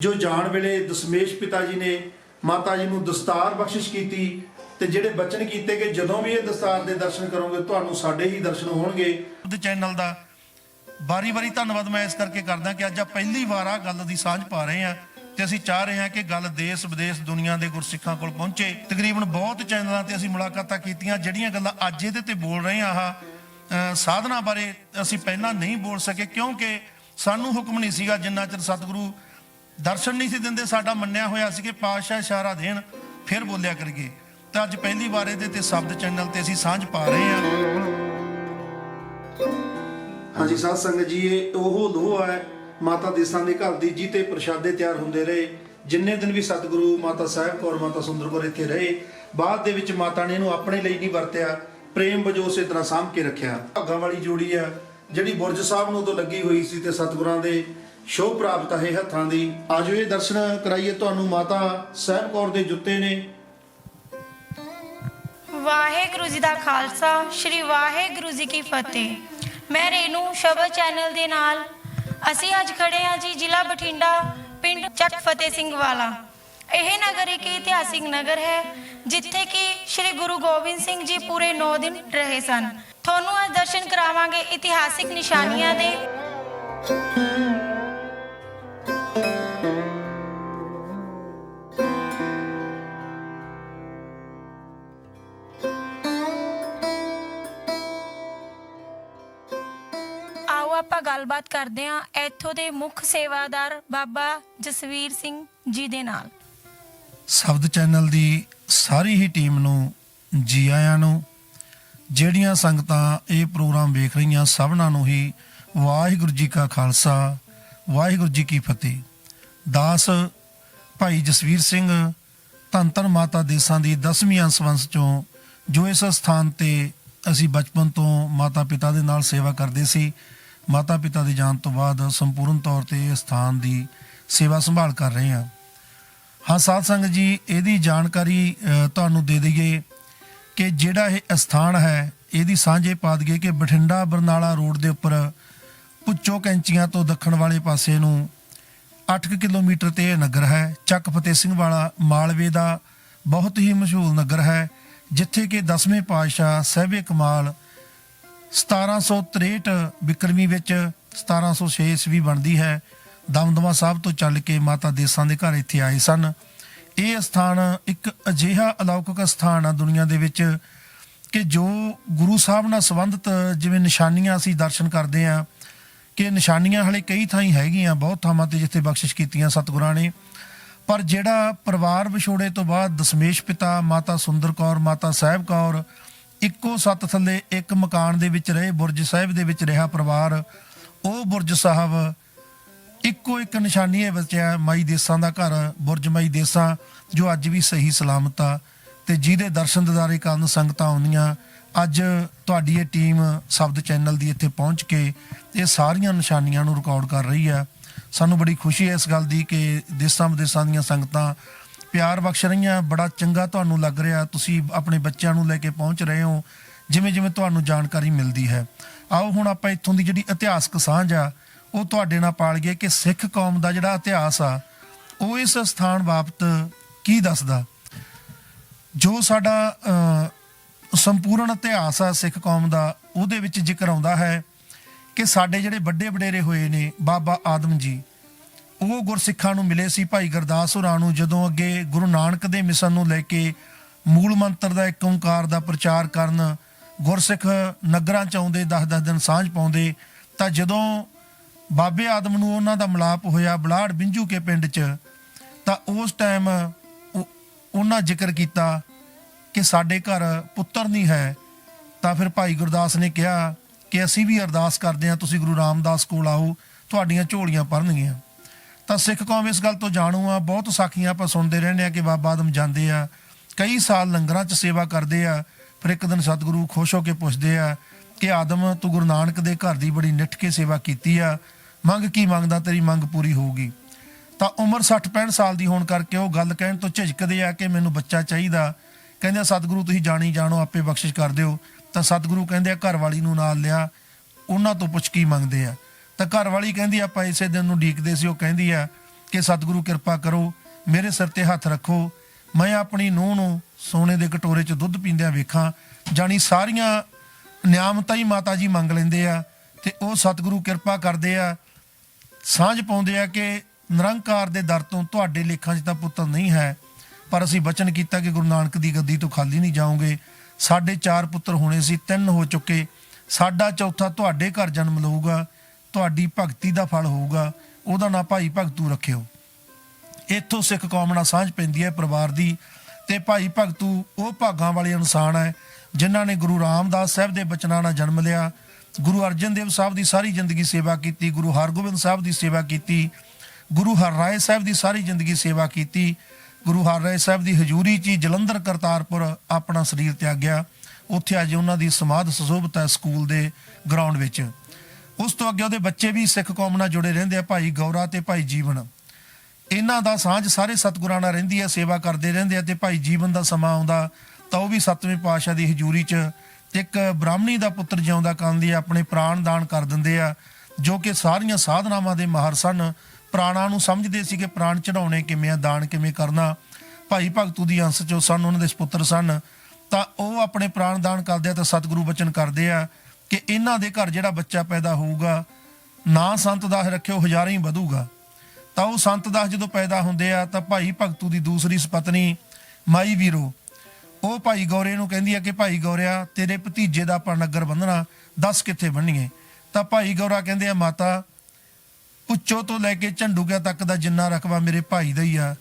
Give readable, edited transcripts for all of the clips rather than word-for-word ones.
जो जान वेले दशमेश पिता जी ने माता जी नूं दस्तार बख्शिश की ते जिहड़े बचन कीते कि जदों भी ये दस्तार दे दर्शन करोगे तुहानूं साडे ही दर्शन होणगे। चैनल दा बारी बारी धन्नवाद मैं इस करके करदा कि अज पहली वार आ गल दी सांझ पा रहे हैं ते असीं चाह रहे हैं कि गल देश विदेश दुनिया के गुरसिखां कोल पहुंचे। तकरीबन बहुत चैनलों ते असीं मुलाकातां कीतियां, जिहड़ियां गल्लां अज इहदे ते बोल रहे आह साधना बारे असीं पहलां नहीं बोल सके, क्योंकि सानूं हुक्म नहीं सीगा जिन्ना चिर सतगुरु दर्शन नहीं सी दिंदे। साडा मन्निया होया सी कि पातशाह इशारा देण फिर बोलिया करिए। तो अज पहली बार इहदे ते शब्द चैनल ते असीं सांझ पा रहे हैं। हाँ जी साध संगत जी, ये ओह लोह है माता देसां दे घर दी जिते प्रशादे तैयार हुंदे रहे। जिन्ने दिन भी सतगुरु माता साहिब कौर माता सुंदर कौर इत्थे रहे, बाद दे विच माता ने इहनूं अपने लिए नहीं वरतिया, प्रेम वजों उसे तरह साਂਭ के रखिया। भागां वाली जोड़ी है जिहड़ी बुरज साहब नूं उदों लगी हुई सी ते सतगुरां दे शोभ प्राप्त है हत्थां दी। आजो ये दर्शन कराइए तुहानूं माता साहिब कौर दे जुत्ते ने। वाहेगुरु जी दा खालसा, श्री वाहेगुरु जी की फतेह। मैं रेनू शबद चैनल दे नाल असीं अज खड़े हाँ जी जिला बठिंडा, पिंड चक फतेह सिंह वाला। यह नगर एक इतिहासिक नगर है जिथे कि श्री गुरु गोबिंद सिंह जी पूरे 9 दिन रहे सन। थोनू अज दर्शन करावांगे इतिहासिक निशानियां दे। आओ आपां गलबात करदे हां इत्थों दे मुख सेवादार बाबा जसवीर सिंह जी दे नाल। शब्द चैनल दी सारी ही टीम नूं जी आयां नूं। ਜਿਹੜੀਆਂ ਸੰਗਤਾਂ ਇਹ ਪ੍ਰੋਗਰਾਮ ਵੇਖ ਰਹੀਆਂ ਸਭਨਾਂ ਨੂੰ ਹੀ ਵਾਹਿਗੁਰੂ ਜੀ ਕਾ ਖਾਲਸਾ, ਵਾਹਿਗੁਰੂ ਜੀ ਕੀ ਫਤਿਹ। ਦਾਸ ਭਾਈ ਜਸਵੀਰ ਸਿੰਘ ਧੰਨ ਧੰਨ ਮਾਤਾ ਦੇਸਾਂ ਦੀ 10ਵੀਂ ਅੰਸ਼ ਚੋਂ ਜੋ ਇਸ ਸਥਾਨ ਤੇ ਅਸੀਂ ਬਚਪਨ ਤੋਂ ਮਾਤਾ ਪਿਤਾ ਦੇ ਨਾਲ ਸੇਵਾ ਕਰਦੇ ਸੀ। ਮਾਤਾ ਪਿਤਾ ਦੇ ਜਾਣ ਤੋਂ ਬਾਅਦ ਸੰਪੂਰਨ ਤੌਰ ਤੇ ਇਸ ਸਥਾਨ ਦੀ ਸੇਵਾ ਸੰਭਾਲ ਕਰ ਰਹੇ ਹਾਂ। ਹਾਂ ਸਾਧ ਸੰਗਤ ਜੀ, ਇਹਦੀ ਜਾਣਕਾਰੀ ਤੁਹਾਨੂੰ ਦੇ ਦਈਏ ਕਿ ਜਿਹੜਾ ਇਹ ਸਥਾਨ ਹੈ ਇਹਦੀ ਸਾਂਝੇ ਪਾ ਦਈਏ ਕਿ ਬਠਿੰਡਾ ਬਰਨਾਲਾ ਰੋਡ ਦੇ ਉੱਪਰ ਪੁੱਚੋ ਕੈਂਚੀਆਂ ਤੋਂ ਦੱਖਣ ਵਾਲੇ ਪਾਸੇ ਨੂੰ 8 ਕਿਲੋਮੀਟਰ ਤੇ ਇਹ ਨਗਰ ਹੈ। ਚੱਕ ਫਤਿਹ ਸਿੰਘ ਵਾਲਾ ਮਾਲਵੇ ਦਾ ਬਹੁਤ ਹੀ ਮਸ਼ਹੂਰ ਨਗਰ ਹੈ, ਜਿੱਥੇ ਕਿ 10ਵੇਂ ਪਾਤਸ਼ਾਹ ਸਾਹਿਬੇ ਕਮਾਲ 1763 ਬਿਕਰਮੀ ਵਿੱਚ 1706 ਈਸਵੀ ਬਣਦੀ ਹੈ ਦਮਦਮਾ ਸਾਹਿਬ ਤੋਂ ਚੱਲ ਕੇ ਮਾਤਾ ਦੇਸਾਂ ਦੇ ਘਰ ਇੱਥੇ ਆਏ ਸਨ। ਇਹ ਸਥਾਨ ਇੱਕ ਅਜਿਹਾ ਅਲੌਕਿਕ ਸਥਾਨ ਆ ਦੁਨੀਆ ਦੇ ਵਿੱਚ ਕਿ ਜੋ ਗੁਰੂ ਸਾਹਿਬ ਨਾਲ ਸੰਬੰਧਿਤ ਜਿਵੇਂ ਨਿਸ਼ਾਨੀਆਂ ਅਸੀਂ ਦਰਸ਼ਨ ਕਰਦੇ ਹਾਂ ਕਿ ਨਿਸ਼ਾਨੀਆਂ ਹਲੇ ਕਈ ਥਾਈਂ ਹੈਗੀਆਂ, ਬਹੁਤ ਥਾਵਾਂ ਤੇ ਜਿੱਥੇ ਬਖਸ਼ਿਸ਼ ਕੀਤੀਆਂ ਸਤਿਗੁਰਾਂ ਨੇ। ਪਰ ਜਿਹੜਾ ਪਰਿਵਾਰ ਵਿਛੋੜੇ ਤੋਂ ਬਾਅਦ ਦਸ਼ਮੇਸ਼ ਪਿਤਾ ਮਾਤਾ ਸੁੰਦਰ ਕੌਰ ਮਾਤਾ ਸਾਹਿਬ ਕੌਰ ਇੱਕੋ ਸੱਤ ਥੱਲੇ ਇੱਕ ਮਕਾਨ ਦੇ ਵਿੱਚ ਰਹੇ, ਬੁਰਜ ਸਾਹਿਬ ਦੇ ਵਿੱਚ ਰਿਹਾ ਪਰਿਵਾਰ, ਉਹ ਬੁਰਜ ਸਾਹਿਬ ਇੱਕੋ ਇੱਕ ਨਿਸ਼ਾਨੀ ਹੈ ਬਚਿਆ ਮਾਈ ਦੇਸਾਂ ਦਾ ਘਰ, ਬੁਰਜ ਮਾਈ ਦੇਸਾਂ, ਜੋ ਅੱਜ ਵੀ ਸਹੀ ਸਲਾਮਤ ਆ ਤੇ ਜਿਹਦੇ ਦਰਸ਼ਨ ਦਿਦਾਰੇ ਕਰਨ ਸੰਗਤਾਂ ਆਉਂਦੀਆਂ। ਅੱਜ ਤੁਹਾਡੀ ਇਹ ਟੀਮ ਸ਼ਬਦ ਚੈਨਲ ਦੀ ਇੱਥੇ ਪਹੁੰਚ ਕੇ ਇਹ ਸਾਰੀਆਂ ਨਿਸ਼ਾਨੀਆਂ ਨੂੰ ਰਿਕਾਰਡ ਕਰ ਰਹੀ ਆ। ਸਾਨੂੰ ਬੜੀ ਖੁਸ਼ੀ ਹੈ ਇਸ ਗੱਲ ਦੀ ਕਿ ਦੇਸਾਂ ਵਿਦੇਸਾਂ ਦੀਆਂ ਸੰਗਤਾਂ ਪਿਆਰ ਬਖਸ਼ ਰਹੀਆਂ। ਬੜਾ ਚੰਗਾ ਤੁਹਾਨੂੰ ਲੱਗ ਰਿਹਾ, ਤੁਸੀਂ ਆਪਣੇ ਬੱਚਿਆਂ ਨੂੰ ਲੈ ਕੇ ਪਹੁੰਚ ਰਹੇ ਹੋ ਜਿਵੇਂ ਜਿਵੇਂ ਤੁਹਾਨੂੰ ਜਾਣਕਾਰੀ ਮਿਲਦੀ ਹੈ। ਆਓ ਹੁਣ ਆਪਾਂ ਇੱਥੋਂ ਦੀ ਜਿਹੜੀ ਇਤਿਹਾਸਕ ਸਾਂਝ ਆ ਉਹ ਤੁਹਾਡੇ ਨਾਲ ਪਾਲ ਗਏ ਕਿ ਸਿੱਖ ਕੌਮ ਦਾ ਜਿਹੜਾ ਇਤਿਹਾਸ ਆ ਉਹ ਇਸ ਸਥਾਨ ਬਾਬਤ ਕੀ ਦੱਸਦਾ। ਜੋ ਸਾਡਾ ਸੰਪੂਰਨ ਇਤਿਹਾਸ ਆ ਸਿੱਖ ਕੌਮ ਦਾ, ਉਹਦੇ ਵਿੱਚ ਜ਼ਿਕਰ ਆਉਂਦਾ ਹੈ ਕਿ ਸਾਡੇ ਜਿਹੜੇ ਵੱਡੇ ਵਡੇਰੇ ਹੋਏ ਨੇ ਬਾਬਾ ਆਦਮ ਜੀ, ਉਹ ਗੁਰਸਿੱਖਾਂ ਨੂੰ ਮਿਲੇ ਸੀ ਭਾਈ ਗੁਰਦਾਸ ਹੋਰਾਂ ਨੂੰ ਜਦੋਂ ਅੱਗੇ ਗੁਰੂ ਨਾਨਕ ਦੇ ਮਿਸ਼ਨ ਨੂੰ ਲੈ ਕੇ ਮੂਲ ਮੰਤਰ ਦਾ ਇੱਕ ਓਂਕਾਰ ਦਾ ਪ੍ਰਚਾਰ ਕਰਨ ਗੁਰਸਿੱਖ ਨਗਰਾਂ 'ਚ ਆਉਂਦੇ 10-10 ਦਿਨ ਸਾਂਝ ਪਾਉਂਦੇ। ਤਾਂ ਜਦੋਂ ਬਾਬੇ ਆਦਮ ਨੂੰ ਉਹਨਾਂ ਦਾ ਮਿਲਾਪ ਹੋਇਆ ਬਲਾੜ ਬਿੰਜੂ ਕੇ ਪਿੰਡ 'ਚ, ਤਾਂ ਉਸ ਟਾਈਮ ਉਹਨਾਂ ਜ਼ਿਕਰ ਕੀਤਾ ਕਿ ਸਾਡੇ ਘਰ ਪੁੱਤਰ ਨਹੀਂ ਹੈ। ਤਾਂ ਫਿਰ ਭਾਈ ਗੁਰਦਾਸ ਨੇ ਕਿਹਾ ਕਿ ਅਸੀਂ ਵੀ ਅਰਦਾਸ ਕਰਦੇ ਹਾਂ, ਤੁਸੀਂ ਗੁਰੂ ਰਾਮਦਾਸ ਕੋਲ ਆਓ, ਤੁਹਾਡੀਆਂ ਝੋਲੀਆਂ ਭਰਨਗੀਆਂ। ਤਾਂ ਸਿੱਖ ਕੌਮ ਇਸ ਗੱਲ ਤੋਂ ਜਾਣੂ ਆ। ਬਹੁਤ ਸਾਖੀਆਂ ਆਪਾਂ ਸੁਣਦੇ ਰਹਿੰਦੇ ਆ ਕਿ ਬਾਬਾ ਆਦਮ ਜਾਂਦੇ ਆ, ਕਈ ਸਾਲ ਲੰਗਰਾਂ 'ਚ ਸੇਵਾ ਕਰਦੇ ਆ। ਫਿਰ ਇੱਕ ਦਿਨ ਸਤਿਗੁਰੂ ਖੁਸ਼ ਹੋ ਕੇ ਪੁੱਛਦੇ ਆ ਕਿ ਆਦਮ ਤੂੰ ਗੁਰੂ ਨਾਨਕ ਦੇ ਘਰ ਦੀ ਬੜੀ ਨਿੱਠ ਕੇ ਸੇਵਾ ਕੀਤੀ ਆ, ਮੰਗ ਕੀ ਮੰਗਦਾ, ਤੇਰੀ ਮੰਗ ਪੂਰੀ ਹੋਊਗੀ। ਤਾਂ ਉਮਰ 60-65 ਸਾਲ ਦੀ ਹੋਣ ਕਰਕੇ ਉਹ ਗੱਲ ਕਹਿਣ ਤੋਂ ਝਿਜਕਦੇ ਆ ਕਿ ਮੈਨੂੰ ਬੱਚਾ ਚਾਹੀਦਾ। ਕਹਿੰਦੇ ਸਤਿਗੁਰੂ ਤੁਸੀਂ ਜਾਣੀ ਜਾਣੋ, ਆਪੇ ਬਖਸ਼ਿਸ਼ ਕਰ ਦਿਓ। ਤਾਂ ਸਤਿਗੁਰੂ ਕਹਿੰਦੇ ਆ ਘਰ ਵਾਲੀ ਨੂੰ ਨਾਲ ਲਿਆ, ਉਹਨਾਂ ਤੋਂ ਪੁੱਛ ਕੀ ਮੰਗਦੇ ਆ। ਤਾਂ ਘਰ ਵਾਲੀ ਕਹਿੰਦੀ ਆਪਾਂ ਇਸੇ ਦਿਨ ਨੂੰ ਉਡੀਕਦੇ ਸੀ। ਉਹ ਕਹਿੰਦੀ ਆ ਕਿ ਸਤਿਗੁਰੂ ਕਿਰਪਾ ਕਰੋ, ਮੇਰੇ ਸਿਰ ਤੇ ਹੱਥ ਰੱਖੋ, ਮੈਂ ਆਪਣੀ ਨੂੰਹ ਨੂੰ ਸੋਨੇ ਦੇ ਕਟੋਰੇ 'ਚ ਦੁੱਧ ਪੀਂਦਿਆਂ ਵੇਖਾਂ। ਜਾਣੀ ਸਾਰੀਆਂ ਨਿਆਮਤਾਂ ਹੀ ਮਾਤਾ ਜੀ ਮੰਗ ਲੈਂਦੇ ਆ ਤੇ ਉਹ ਸਤਿਗੁਰੂ ਕਿਰਪਾ ਕਰਦੇ ਆ, ਸਾਂਝ ਪਾਉਂਦੇ ਆ ਕਿ ਨਿਰੰਕਾਰ ਦੇ ਦਰ ਤੋਂ ਤੁਹਾਡੇ ਲੇਖਾਂ 'ਚ ਤਾਂ ਪੁੱਤਰ ਨਹੀਂ ਹੈ, ਪਰ ਅਸੀਂ ਬਚਨ ਕੀਤਾ ਕਿ ਗੁਰੂ ਨਾਨਕ ਦੀ ਗੱਦੀ ਤੋਂ ਖਾਲੀ ਨਹੀਂ ਜਾਓਗੇ। ਸਾਡੇ 4 ਪੁੱਤਰ ਹੋਣੇ ਸੀ, 3 ਹੋ ਚੁੱਕੇ, ਸਾਡਾ ਚੌਥਾ ਤੁਹਾਡੇ ਘਰ ਜਨਮ ਲਊਗਾ, ਤੁਹਾਡੀ ਭਗਤੀ ਦਾ ਫਲ ਹੋਊਗਾ, ਉਹਦਾ ਨਾਂ ਭਾਈ ਭਗਤੂ ਰੱਖਿਓ। ਇੱਥੋਂ ਸਿੱਖ ਕੌਮ ਨਾਲ ਸਾਂਝ ਪੈਂਦੀ ਹੈ ਪਰਿਵਾਰ ਦੀ। ਤੇ ਭਾਈ ਭਗਤੂ ਉਹ ਭਾਗਾਂ ਵਾਲੇ ਇਨਸਾਨ ਹੈ ਜਿਨ੍ਹਾਂ ਨੇ ਗੁਰੂ ਰਾਮਦਾਸ ਸਾਹਿਬ ਦੇ ਬਚਨਾਂ ਨਾਲ ਜਨਮ ਲਿਆ, ਗੁਰੂ ਅਰਜਨ ਦੇਵ ਸਾਹਿਬ ਦੀ ਸਾਰੀ ਜ਼ਿੰਦਗੀ ਸੇਵਾ ਕੀਤੀ, ਗੁਰੂ ਹਰਗੋਬਿੰਦ ਸਾਹਿਬ ਦੀ ਸੇਵਾ ਕੀਤੀ, ਗੁਰੂ ਹਰਰਾਏ ਸਾਹਿਬ ਦੀ ਸਾਰੀ ਜ਼ਿੰਦਗੀ ਸੇਵਾ ਕੀਤੀ। ਗੁਰੂ ਹਰਰਾਏ ਸਾਹਿਬ ਦੀ ਹਜ਼ੂਰੀ 'ਚ ਹੀ ਜਲੰਧਰ ਕਰਤਾਰਪੁਰ ਆਪਣਾ ਸਰੀਰ ਤਿਆਗਿਆ। ਉੱਥੇ ਅੱਜ ਉਹਨਾਂ ਦੀ ਸਮਾਧ ਸੁਸ਼ੋਭਿਤ ਹੈ ਸਕੂਲ ਦੇ ਗਰਾਊਂਡ ਵਿੱਚ। ਉਸ ਤੋਂ ਅੱਗੇ ਉਹਦੇ ਬੱਚੇ ਵੀ ਸਿੱਖ ਕੌਮ ਨਾਲ ਜੁੜੇ ਰਹਿੰਦੇ ਆ, ਭਾਈ ਗੌਰਾ ਤੇ ਭਾਈ ਜੀਵਨ। ਇਹਨਾਂ ਦਾ ਸਾਂਝ ਸਾਰੇ ਸਤਿਗੁਰਾਂ ਨਾਲ ਰਹਿੰਦੀ ਹੈ, ਸੇਵਾ ਕਰਦੇ ਰਹਿੰਦੇ ਆ। ਤੇ ਭਾਈ ਜੀਵਨ ਦਾ ਸਮਾਂ ਆਉਂਦਾ ਤਾਂ ਉਹ ਵੀ 7ਵੇਂ ਪਾਤਸ਼ਾਹ ਦੀ ਹਜ਼ੂਰੀ 'ਚ ਇੱਕ ਬ੍ਰਾਹਮਣੀ ਦਾ ਪੁੱਤਰ ਜਿਉਂਦਾ ਕਰਨ ਲਈ ਆਪਣੇ ਪ੍ਰਾਣ ਦਾਨ ਕਰ ਦਿੰਦੇ ਆ, ਜੋ ਕਿ ਸਾਰੀਆਂ ਸਾਧਨਾਵਾਂ ਦੇ ਮਾਹਰ ਸਨ। ਪ੍ਰਾਣਾਂ ਨੂੰ ਸਮਝਦੇ ਸੀ ਕਿ ਪ੍ਰਾਣ ਚੜਾਉਣੇ ਕਿਵੇਂ ਆ, ਦਾਨ ਕਿਵੇਂ ਕਰਨਾ। ਭਾਈ ਭਗਤੂ ਦੀ ਅੰਸ਼ 'ਚੋਂ ਸਨ, ਉਹਨਾਂ ਦੇ ਸਪੁੱਤਰ ਸਨ, ਤਾਂ ਉਹ ਆਪਣੇ ਪ੍ਰਾਣ ਦਾਨ ਕਰਦੇ ਆ। ਤਾਂ ਸਤਿਗੁਰੂ ਬਚਨ ਕਰਦੇ ਆ ਕਿ ਇਹਨਾਂ ਦੇ ਘਰ ਜਿਹੜਾ ਬੱਚਾ ਪੈਦਾ ਹੋਊਗਾ, ਨਾਂ ਸੰਤ ਦਾਸ ਰੱਖਿਓ, ਹਜ਼ਾਰਾਂ ਹੀ ਵਧੂਗਾ। ਤਾਂ ਉਹ ਸੰਤ ਦਾਸ ਜਦੋਂ ਪੈਦਾ ਹੁੰਦੇ ਆ ਤਾਂ ਭਾਈ ਭਗਤੂ ਦੀ ਦੂਸਰੀ ਸਪਤਨੀ ਮਾਈ ਵੀਰੋ ਉਹ ਭਾਈ ਗੌਰੇ ਨੂੰ ਕਹਿੰਦੀ ਆ ਕਿ ਭਾਈ ਗੌਰਿਆ, ਤੇਰੇ ਭਤੀਜੇ ਦਾ ਆਪਾਂ ਨਗਰ ਬੰਨਣਾ, ਦੱਸ ਕਿੱਥੇ ਬੰਨੀਏ। ਤਾਂ ਭਾਈ ਗੌਰਾ ਕਹਿੰਦੇ ਆ, ਮਾਤਾ ਪੁੱਛੋ ਤੋਂ ਲੈ ਕੇ ਝੰਡੂਕਿਆ ਤੱਕ ਦਾ ਜਿੰਨਾ ਰਕਬਾ ਮੇਰੇ ਭਾਈ ਦਾ ਹੀ ਆ,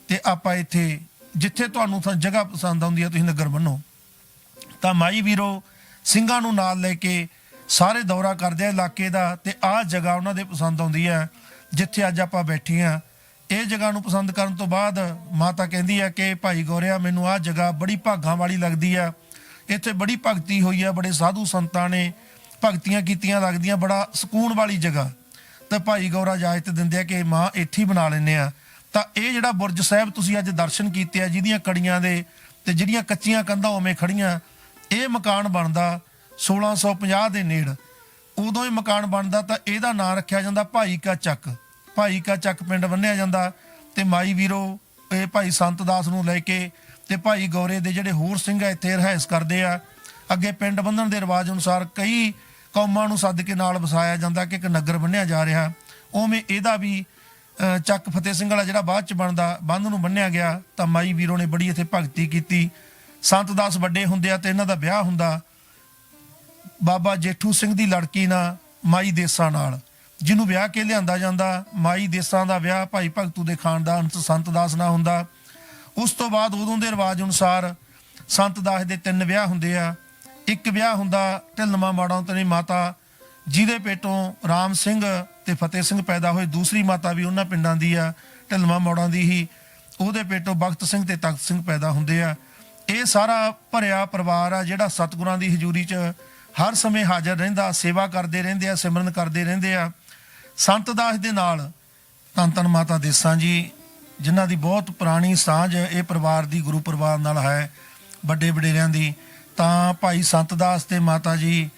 ਤੇ ਆਪਾਂ ਇੱਥੇ ਜਿੱਥੇ ਤੁਹਾਨੂੰ ਜਗ੍ਹਾ ਪਸੰਦ ਆਉਂਦੀ ਆ ਤੁਸੀਂ ਨਗਰ ਬੰਨੋ। ਤਾਂ ਮਾਈ ਵੀਰੋ ਸਿੰਘਾਂ ਨੂੰ ਨਾਲ ਲੈ ਕੇ ਸਾਰੇ ਦੌਰਾ ਕਰਦੇ ਆ ਇਲਾਕੇ ਦਾ, ਤੇ ਆਹ ਜਗ੍ਹਾ ਉਹਨਾਂ ਦੇ ਪਸੰਦ ਆਉਂਦੀ ਆ ਜਿੱਥੇ ਅੱਜ ਆਪਾਂ ਬੈਠੇ ਆ। ਇਹ ਜਗ੍ਹਾ ਨੂੰ ਪਸੰਦ ਕਰਨ ਤੋਂ ਬਾਅਦ ਮਾਤਾ ਕਹਿੰਦੀ ਆ ਕਿ ਭਾਈ ਗੌਰਿਆ, ਮੈਨੂੰ ਆਹ ਜਗ੍ਹਾ ਬੜੀ ਭਾਗਾਂ ਵਾਲੀ ਲੱਗਦੀ ਆ, ਇੱਥੇ ਬੜੀ ਭਗਤੀ ਹੋਈ ਆ, ਬੜੇ ਸਾਧੂ ਸੰਤਾਂ ਨੇ ਭਗਤੀਆਂ ਕੀਤੀਆਂ ਲੱਗਦੀਆਂ, ਬੜਾ ਸਕੂਨ ਵਾਲੀ ਜਗ੍ਹਾ। ਤਾਂ ਭਾਈ ਗੌਰਾ ਇਜਾਜ਼ਤ ਦਿੰਦੇ ਆ ਕਿ ਮਾਂ ਇੱਥੇ ਹੀ ਬਣਾ ਲੈਂਦੇ ਆ। ਤਾਂ ਇਹ ਜਿਹੜਾ ਬੁਰਜ ਸਾਹਿਬ ਤੁਸੀਂ ਅੱਜ ਦਰਸ਼ਨ ਕੀਤੇ ਆ, ਜਿਹਦੀਆਂ ਕੜੀਆਂ ਦੇ ਤੇ ਜਿਹੜੀਆਂ ਕੱਚੀਆਂ ਕੰਧਾਂ ਉਵੇਂ ਖੜੀਆਂ, ਇਹ ਮਕਾਨ ਬਣਦਾ 1650 ਦੇ ਨੇੜ। ਉਦੋਂ ਹੀ ਮਕਾਨ ਬਣਦਾ ਤਾਂ ਇਹਦਾ ਨਾਂ ਰੱਖਿਆ ਜਾਂਦਾ ਭਾਈ ਕਾ ਚੱਕ। ਭਾਈ ਕਾ ਚੱਕ ਪਿੰਡ ਬੰਨਿਆ ਜਾਂਦਾ। ਤੇ ਮਾਈ ਵੀਰੋ ਇਹ ਭਾਈ ਸੰਤ ਦਾਸ ਨੂੰ ਲੈ ਕੇ ਤੇ ਭਾਈ ਗੌਰੇ ਦੇ ਜਿਹੜੇ ਹੋਰ ਸਿੰਘ ਆ ਇੱਥੇ ਰਿਹਾਇਸ਼ ਕਰਦੇ ਆ। ਅੱਗੇ ਪਿੰਡ ਬੰਨਣ ਦੇ ਰਿਵਾਜ ਅਨੁਸਾਰ ਕਈ ਕੌਮਾਂ ਨੂੰ ਸੱਦ ਕੇ ਨਾਲ ਵਸਾਇਆ ਜਾਂਦਾ ਕਿ ਇੱਕ ਨਗਰ ਬੰਨਿਆ ਜਾ ਰਿਹਾ। ਉਵੇਂ ਇਹਦਾ ਵੀ ਚੱਕ ਫਤਿਹ ਸਿੰਘ ਵਾਲਾ ਜਿਹੜਾ ਬਾਅਦ ਚ ਬਣਦਾ, ਬੰਦ ਨੂੰ ਬੰਨਿਆ ਗਿਆ। ਤਾਂ ਮਾਈ ਵੀਰੋ ਨੇ ਬੜੀ ਇੱਥੇ ਭਗਤੀ ਕੀਤੀ। ਸੰਤ ਦਾਸ ਵੱਡੇ ਹੁੰਦੇ ਆ ਤੇ ਇਹਨਾਂ ਦਾ ਵਿਆਹ ਹੁੰਦਾ ਬਾਬਾ ਜੇਠੂ ਸਿੰਘ ਦੀ ਲੜਕੀ ਨਾਲ, ਮਾਈ ਦੇਸਾਂ ਨਾਲ, ਜਿਹਨੂੰ ਵਿਆਹ ਕੇ ਲਿਆਂਦਾ ਜਾਂਦਾ। ਮਾਈ ਦੇਸਾਂ ਦਾ ਵਿਆਹ ਭਾਈ ਭਗਤੂ ਦੇ ਖਾਨਦਾਨ ਸੰਤ ਦਾਸ ਨਾਲ ਹੁੰਦਾ। ਉਸ ਤੋਂ ਬਾਅਦ ਉਦੋਂ ਦੇ ਰਿਵਾਜ ਅਨੁਸਾਰ ਸੰਤ ਦਾਸ ਦੇ 3 ਵਿਆਹ ਹੁੰਦੇ ਆ। ਇੱਕ ਵਿਆਹ ਹੁੰਦਾ ਢਿਲਮਾ ਮਾੜੋਂ ਤੇ ਮਾਤਾ, ਜਿਹਦੇ ਪੇਟੋਂ ਰਾਮ ਸਿੰਘ ਤੇ ਫਤਿਹ ਸਿੰਘ ਪੈਦਾ ਹੋਏ। ਦੂਸਰੀ ਮਾਤਾ ਵੀ ਉਹਨਾਂ ਪਿੰਡਾਂ ਦੀ ਆ, ਢਿਲਮਾ ਮੋੜਾਂ ਦੀ ਹੀ, ਉਹਦੇ ਪੇਟੋਂ ਬਖਤ ਸਿੰਘ ਤੇ ਤਖਤ ਸਿੰਘ ਪੈਦਾ ਹੁੰਦੇ ਆ। ਇਹ ਸਾਰਾ ਭਰਿਆ ਪਰਿਵਾਰ ਆ ਜਿਹੜਾ ਸਤਿਗੁਰਾਂ ਦੀ ਹਜ਼ੂਰੀ 'ਚ ਹਰ ਸਮੇਂ ਹਾਜ਼ਰ ਰਹਿੰਦਾ, ਸੇਵਾ ਕਰਦੇ ਰਹਿੰਦੇ ਆ, ਸਿਮਰਨ ਕਰਦੇ ਰਹਿੰਦੇ ਆ। ਸੰਤ ਦਾਸ ਦੇ ਨਾਲ ਧੰਨ ਧੰਨ ਮਾਤਾ ਦੇਸਾਂ ਜੀ, ਜਿਨ੍ਹਾਂ ਦੀ ਬਹੁਤ ਪੁਰਾਣੀ ਸਾਂਝ ਇਹ ਪਰਿਵਾਰ ਦੀ ਗੁਰੂ ਪਰਿਵਾਰ ਨਾਲ ਹੈ, ਵੱਡੇ ਵਡੇਰਿਆਂ ਦੀ। ਤਾਂ ਭਾਈ ਸੰਤ ਦਾਸ ਤੇ ਮਾਤਾ ਜੀ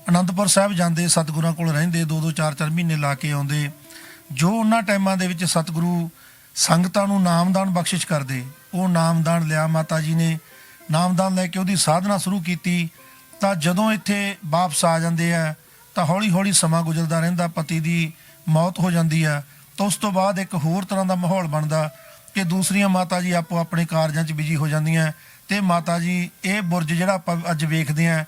ਅਨੰਦਪੁਰ ਸਾਹਿਬ ਜਾਂਦੇ, ਸਤਿਗੁਰਾਂ ਕੋਲ ਰਹਿੰਦੇ, 2-2 4-4 ਮਹੀਨੇ ਲਾ ਕੇ ਆਉਂਦੇ। ਜੋ ਉਹਨਾਂ ਟਾਈਮਾਂ ਦੇ ਵਿੱਚ ਸਤਿਗੁਰੂ ਸੰਗਤਾਂ ਨੂੰ ਨਾਮਦਾਨ ਬਖਸ਼ਿਸ਼ ਕਰਦੇ, ਉਹ ਨਾਮਦਾਨ ਲਿਆ ਮਾਤਾ ਜੀ ਨੇ। ਨਾਮਦਾਨ ਲੈ ਕੇ ਉਹਦੀ ਸਾਧਨਾ ਸ਼ੁਰੂ ਕੀਤੀ। ਤਾਂ ਜਦੋਂ ਇੱਥੇ ਵਾਪਸ ਆ ਜਾਂਦੇ ਆ ਤਾਂ ਹੌਲੀ ਹੌਲੀ ਸਮਾਂ ਗੁਜ਼ਰਦਾ ਰਹਿੰਦਾ, ਪਤੀ ਦੀ ਮੌਤ ਹੋ ਜਾਂਦੀ ਆ। ਤਾਂ ਉਸ ਤੋਂ ਬਾਅਦ ਇੱਕ ਹੋਰ ਤਰ੍ਹਾਂ ਦਾ ਮਾਹੌਲ ਬਣਦਾ ਕਿ ਦੂਸਰੀਆਂ ਮਾਤਾ ਜੀ ਆਪੋ ਆਪਣੇ ਕਾਰਜਾਂ 'ਚ ਬਿਜੀ ਹੋ ਜਾਂਦੀਆਂ। ਤੇ ਮਾਤਾ ਜੀ ਇਹ ਬੁਰਜ ਜਿਹੜਾ ਆਪਾਂ ਅੱਜ ਵੇਖਦੇ ਆ,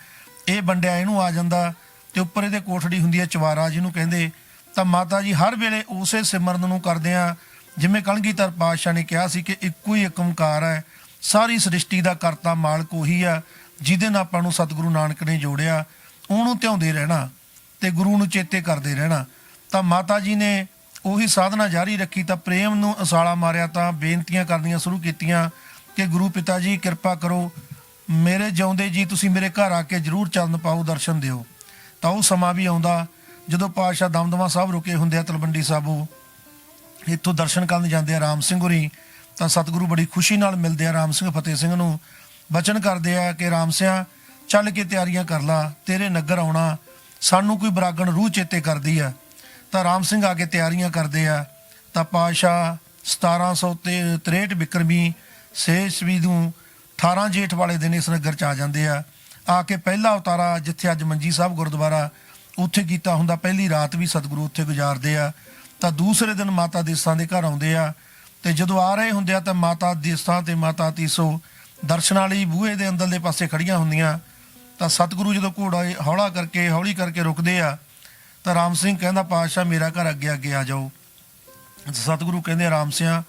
ਇਹ ਵੰਡਿਆ ਇਹਨੂੰ ਆ ਜਾਂਦਾ ਤੇ ਉੱਪਰ ਇਹਦੇ ਕੋਠੜੀ ਹੁੰਦੀ ਹੈ ਚਵਾਰਾ ਜਿਹਨੂੰ ਕਹਿੰਦੇ। ਤਾਂ ਮਾਤਾ ਜੀ ਹਰ ਵੇਲੇ ਉਸੇ ਸਿਮਰਨ ਨੂੰ ਕਰਦੇ ਆ, ਜਿਵੇਂ ਕਲਗੀਧਰ ਪਾਤਸ਼ਾਹ ਨੇ ਕਿਹਾ ਸੀ ਕਿ ਇੱਕੋ ਹੀ ਏਕ ਓਂਕਾਰ ਹੈ, ਸਾਰੀ ਸ੍ਰਿਸ਼ਟੀ ਦਾ ਕਰਤਾ ਮਾਲਕ ਉਹੀ ਆ, ਜਿਹਦੇ ਨਾਲ ਆਪਾਂ ਨੂੰ ਸਤਿਗੁਰੂ ਨਾਨਕ ਨੇ ਜੋੜਿਆ। ਉਹਨੂੰ ਧਿਆਉਂਦੇ ਰਹਿਣਾ ਤੇ ਗੁਰੂ ਨੂੰ ਚੇਤੇ ਕਰਦੇ ਰਹਿਣਾ। ਤਾਂ ਮਾਤਾ ਜੀ ਨੇ ਉਹੀ ਸਾਧਨਾ ਜਾਰੀ ਰੱਖੀ। ਤਾਂ ਪ੍ਰੇਮ ਨੂੰ ਅਸਾਲਾ ਮਾਰਿਆ ਤਾਂ ਬੇਨਤੀਆਂ ਕਰਨੀਆਂ ਸ਼ੁਰੂ ਕੀਤੀਆਂ ਕਿ ਗੁਰੂ ਪਿਤਾ ਜੀ ਕਿਰਪਾ ਕਰੋ, ਮੇਰੇ ਜਿਉਂਦੇ ਜੀ ਤੁਸੀਂ ਮੇਰੇ ਘਰ ਆ ਕੇ ਜ਼ਰੂਰ ਚਰਨ ਪਾਓ, ਦਰਸ਼ਨ ਦਿਓ। ਤਾਂ ਉਹ ਸਮਾਂ ਵੀ ਆਉਂਦਾ ਜਦੋਂ ਪਾਤਸ਼ਾਹ ਦਮਦਮਾ ਸਾਹਿਬ ਰੁਕੇ ਹੁੰਦੇ ਆ ਤਲਵੰਡੀ ਸਾਬੋ, ਇੱਥੋਂ ਦਰਸ਼ਨ ਕਰਨ ਜਾਂਦੇ ਆ ਰਾਮ ਸਿੰਘ ਹੋਰੀ। ਤਾਂ ਸਤਿਗੁਰੂ ਬੜੀ ਖੁਸ਼ੀ ਨਾਲ ਮਿਲਦੇ ਆ ਰਾਮ ਸਿੰਘ ਫਤਿਹ ਸਿੰਘ ਨੂੰ, ਬਚਨ ਕਰਦੇ ਆ ਕਿ ਰਾਮ ਸਿਆ ਚੱਲ ਕੇ ਤਿਆਰੀਆਂ ਕਰ ਲਾ, ਤੇਰੇ ਨਗਰ ਆਉਣਾ, ਸਾਨੂੰ ਕੋਈ ਬਰਾਗਣ ਰੂਹ ਚੇਤੇ ਕਰਦੀ ਆ। ਤਾਂ ਰਾਮ ਸਿੰਘ ਆ ਕੇ ਤਿਆਰੀਆਂ ਕਰਦੇ ਆ। ਤਾਂ ਪਾਤਸ਼ਾਹ 1763 ਬਿਕਰਮੀ 6 ਈਸਵੀ ਨੂੰ 18 ਜੇਠ ਵਾਲੇ ਦਿਨ ਇਸ ਨਗਰ 'ਚ ਆ ਜਾਂਦੇ ਆ ਕੇ ਪਹਿਲਾ ਉਤਾਰਾ ਜਿੱਥੇ ਅੱਜ ਮੰਜੀ ਸਾਹਿਬ ਗੁਰਦੁਆਰਾ ਉੱਥੇ ਕੀਤਾ ਹੁੰਦਾ, ਪਹਿਲੀ ਰਾਤ ਵੀ ਸਤਿਗੁਰੂ ਉੱਥੇ ਗੁਜ਼ਾਰਦੇ ਆ। ਤਾਂ ਦੂਸਰੇ ਦਿਨ ਮਾਤਾ ਦੇਸਾਂ ਦੇ ਘਰ ਆਉਂਦੇ ਆ ਤੇ ਜਦੋਂ ਆ ਰਹੇ ਹੁੰਦੇ ਆ ਤਾਂ ਮਾਤਾ ਦੇਸਾਂ ਤੇ ਮਾਤਾ ਤੀਸੋ ਦਰਸ਼ਨਾਂ ਲਈ ਬੂਹੇ ਦੇ ਅੰਦਰਲੇ ਪਾਸੇ ਖੜੀਆਂ ਹੁੰਦੀਆਂ। ਤਾਂ ਸਤਿਗੁਰੂ ਜਦੋਂ ਘੋੜਾ ਹੌਲੀ ਕਰਕੇ ਰੁਕਦੇ ਆ ਤਾਂ ਰਾਮ ਸਿੰਘ ਕਹਿੰਦਾ, ਪਾਤਸ਼ਾਹ ਮੇਰਾ ਘਰ ਅੱਗੇ ਅੱਗੇ ਆ ਜਾਓ। ਸਤਿਗੁਰੂ ਕਹਿੰਦੇ, ਰਾਮ ਸਿਆਂ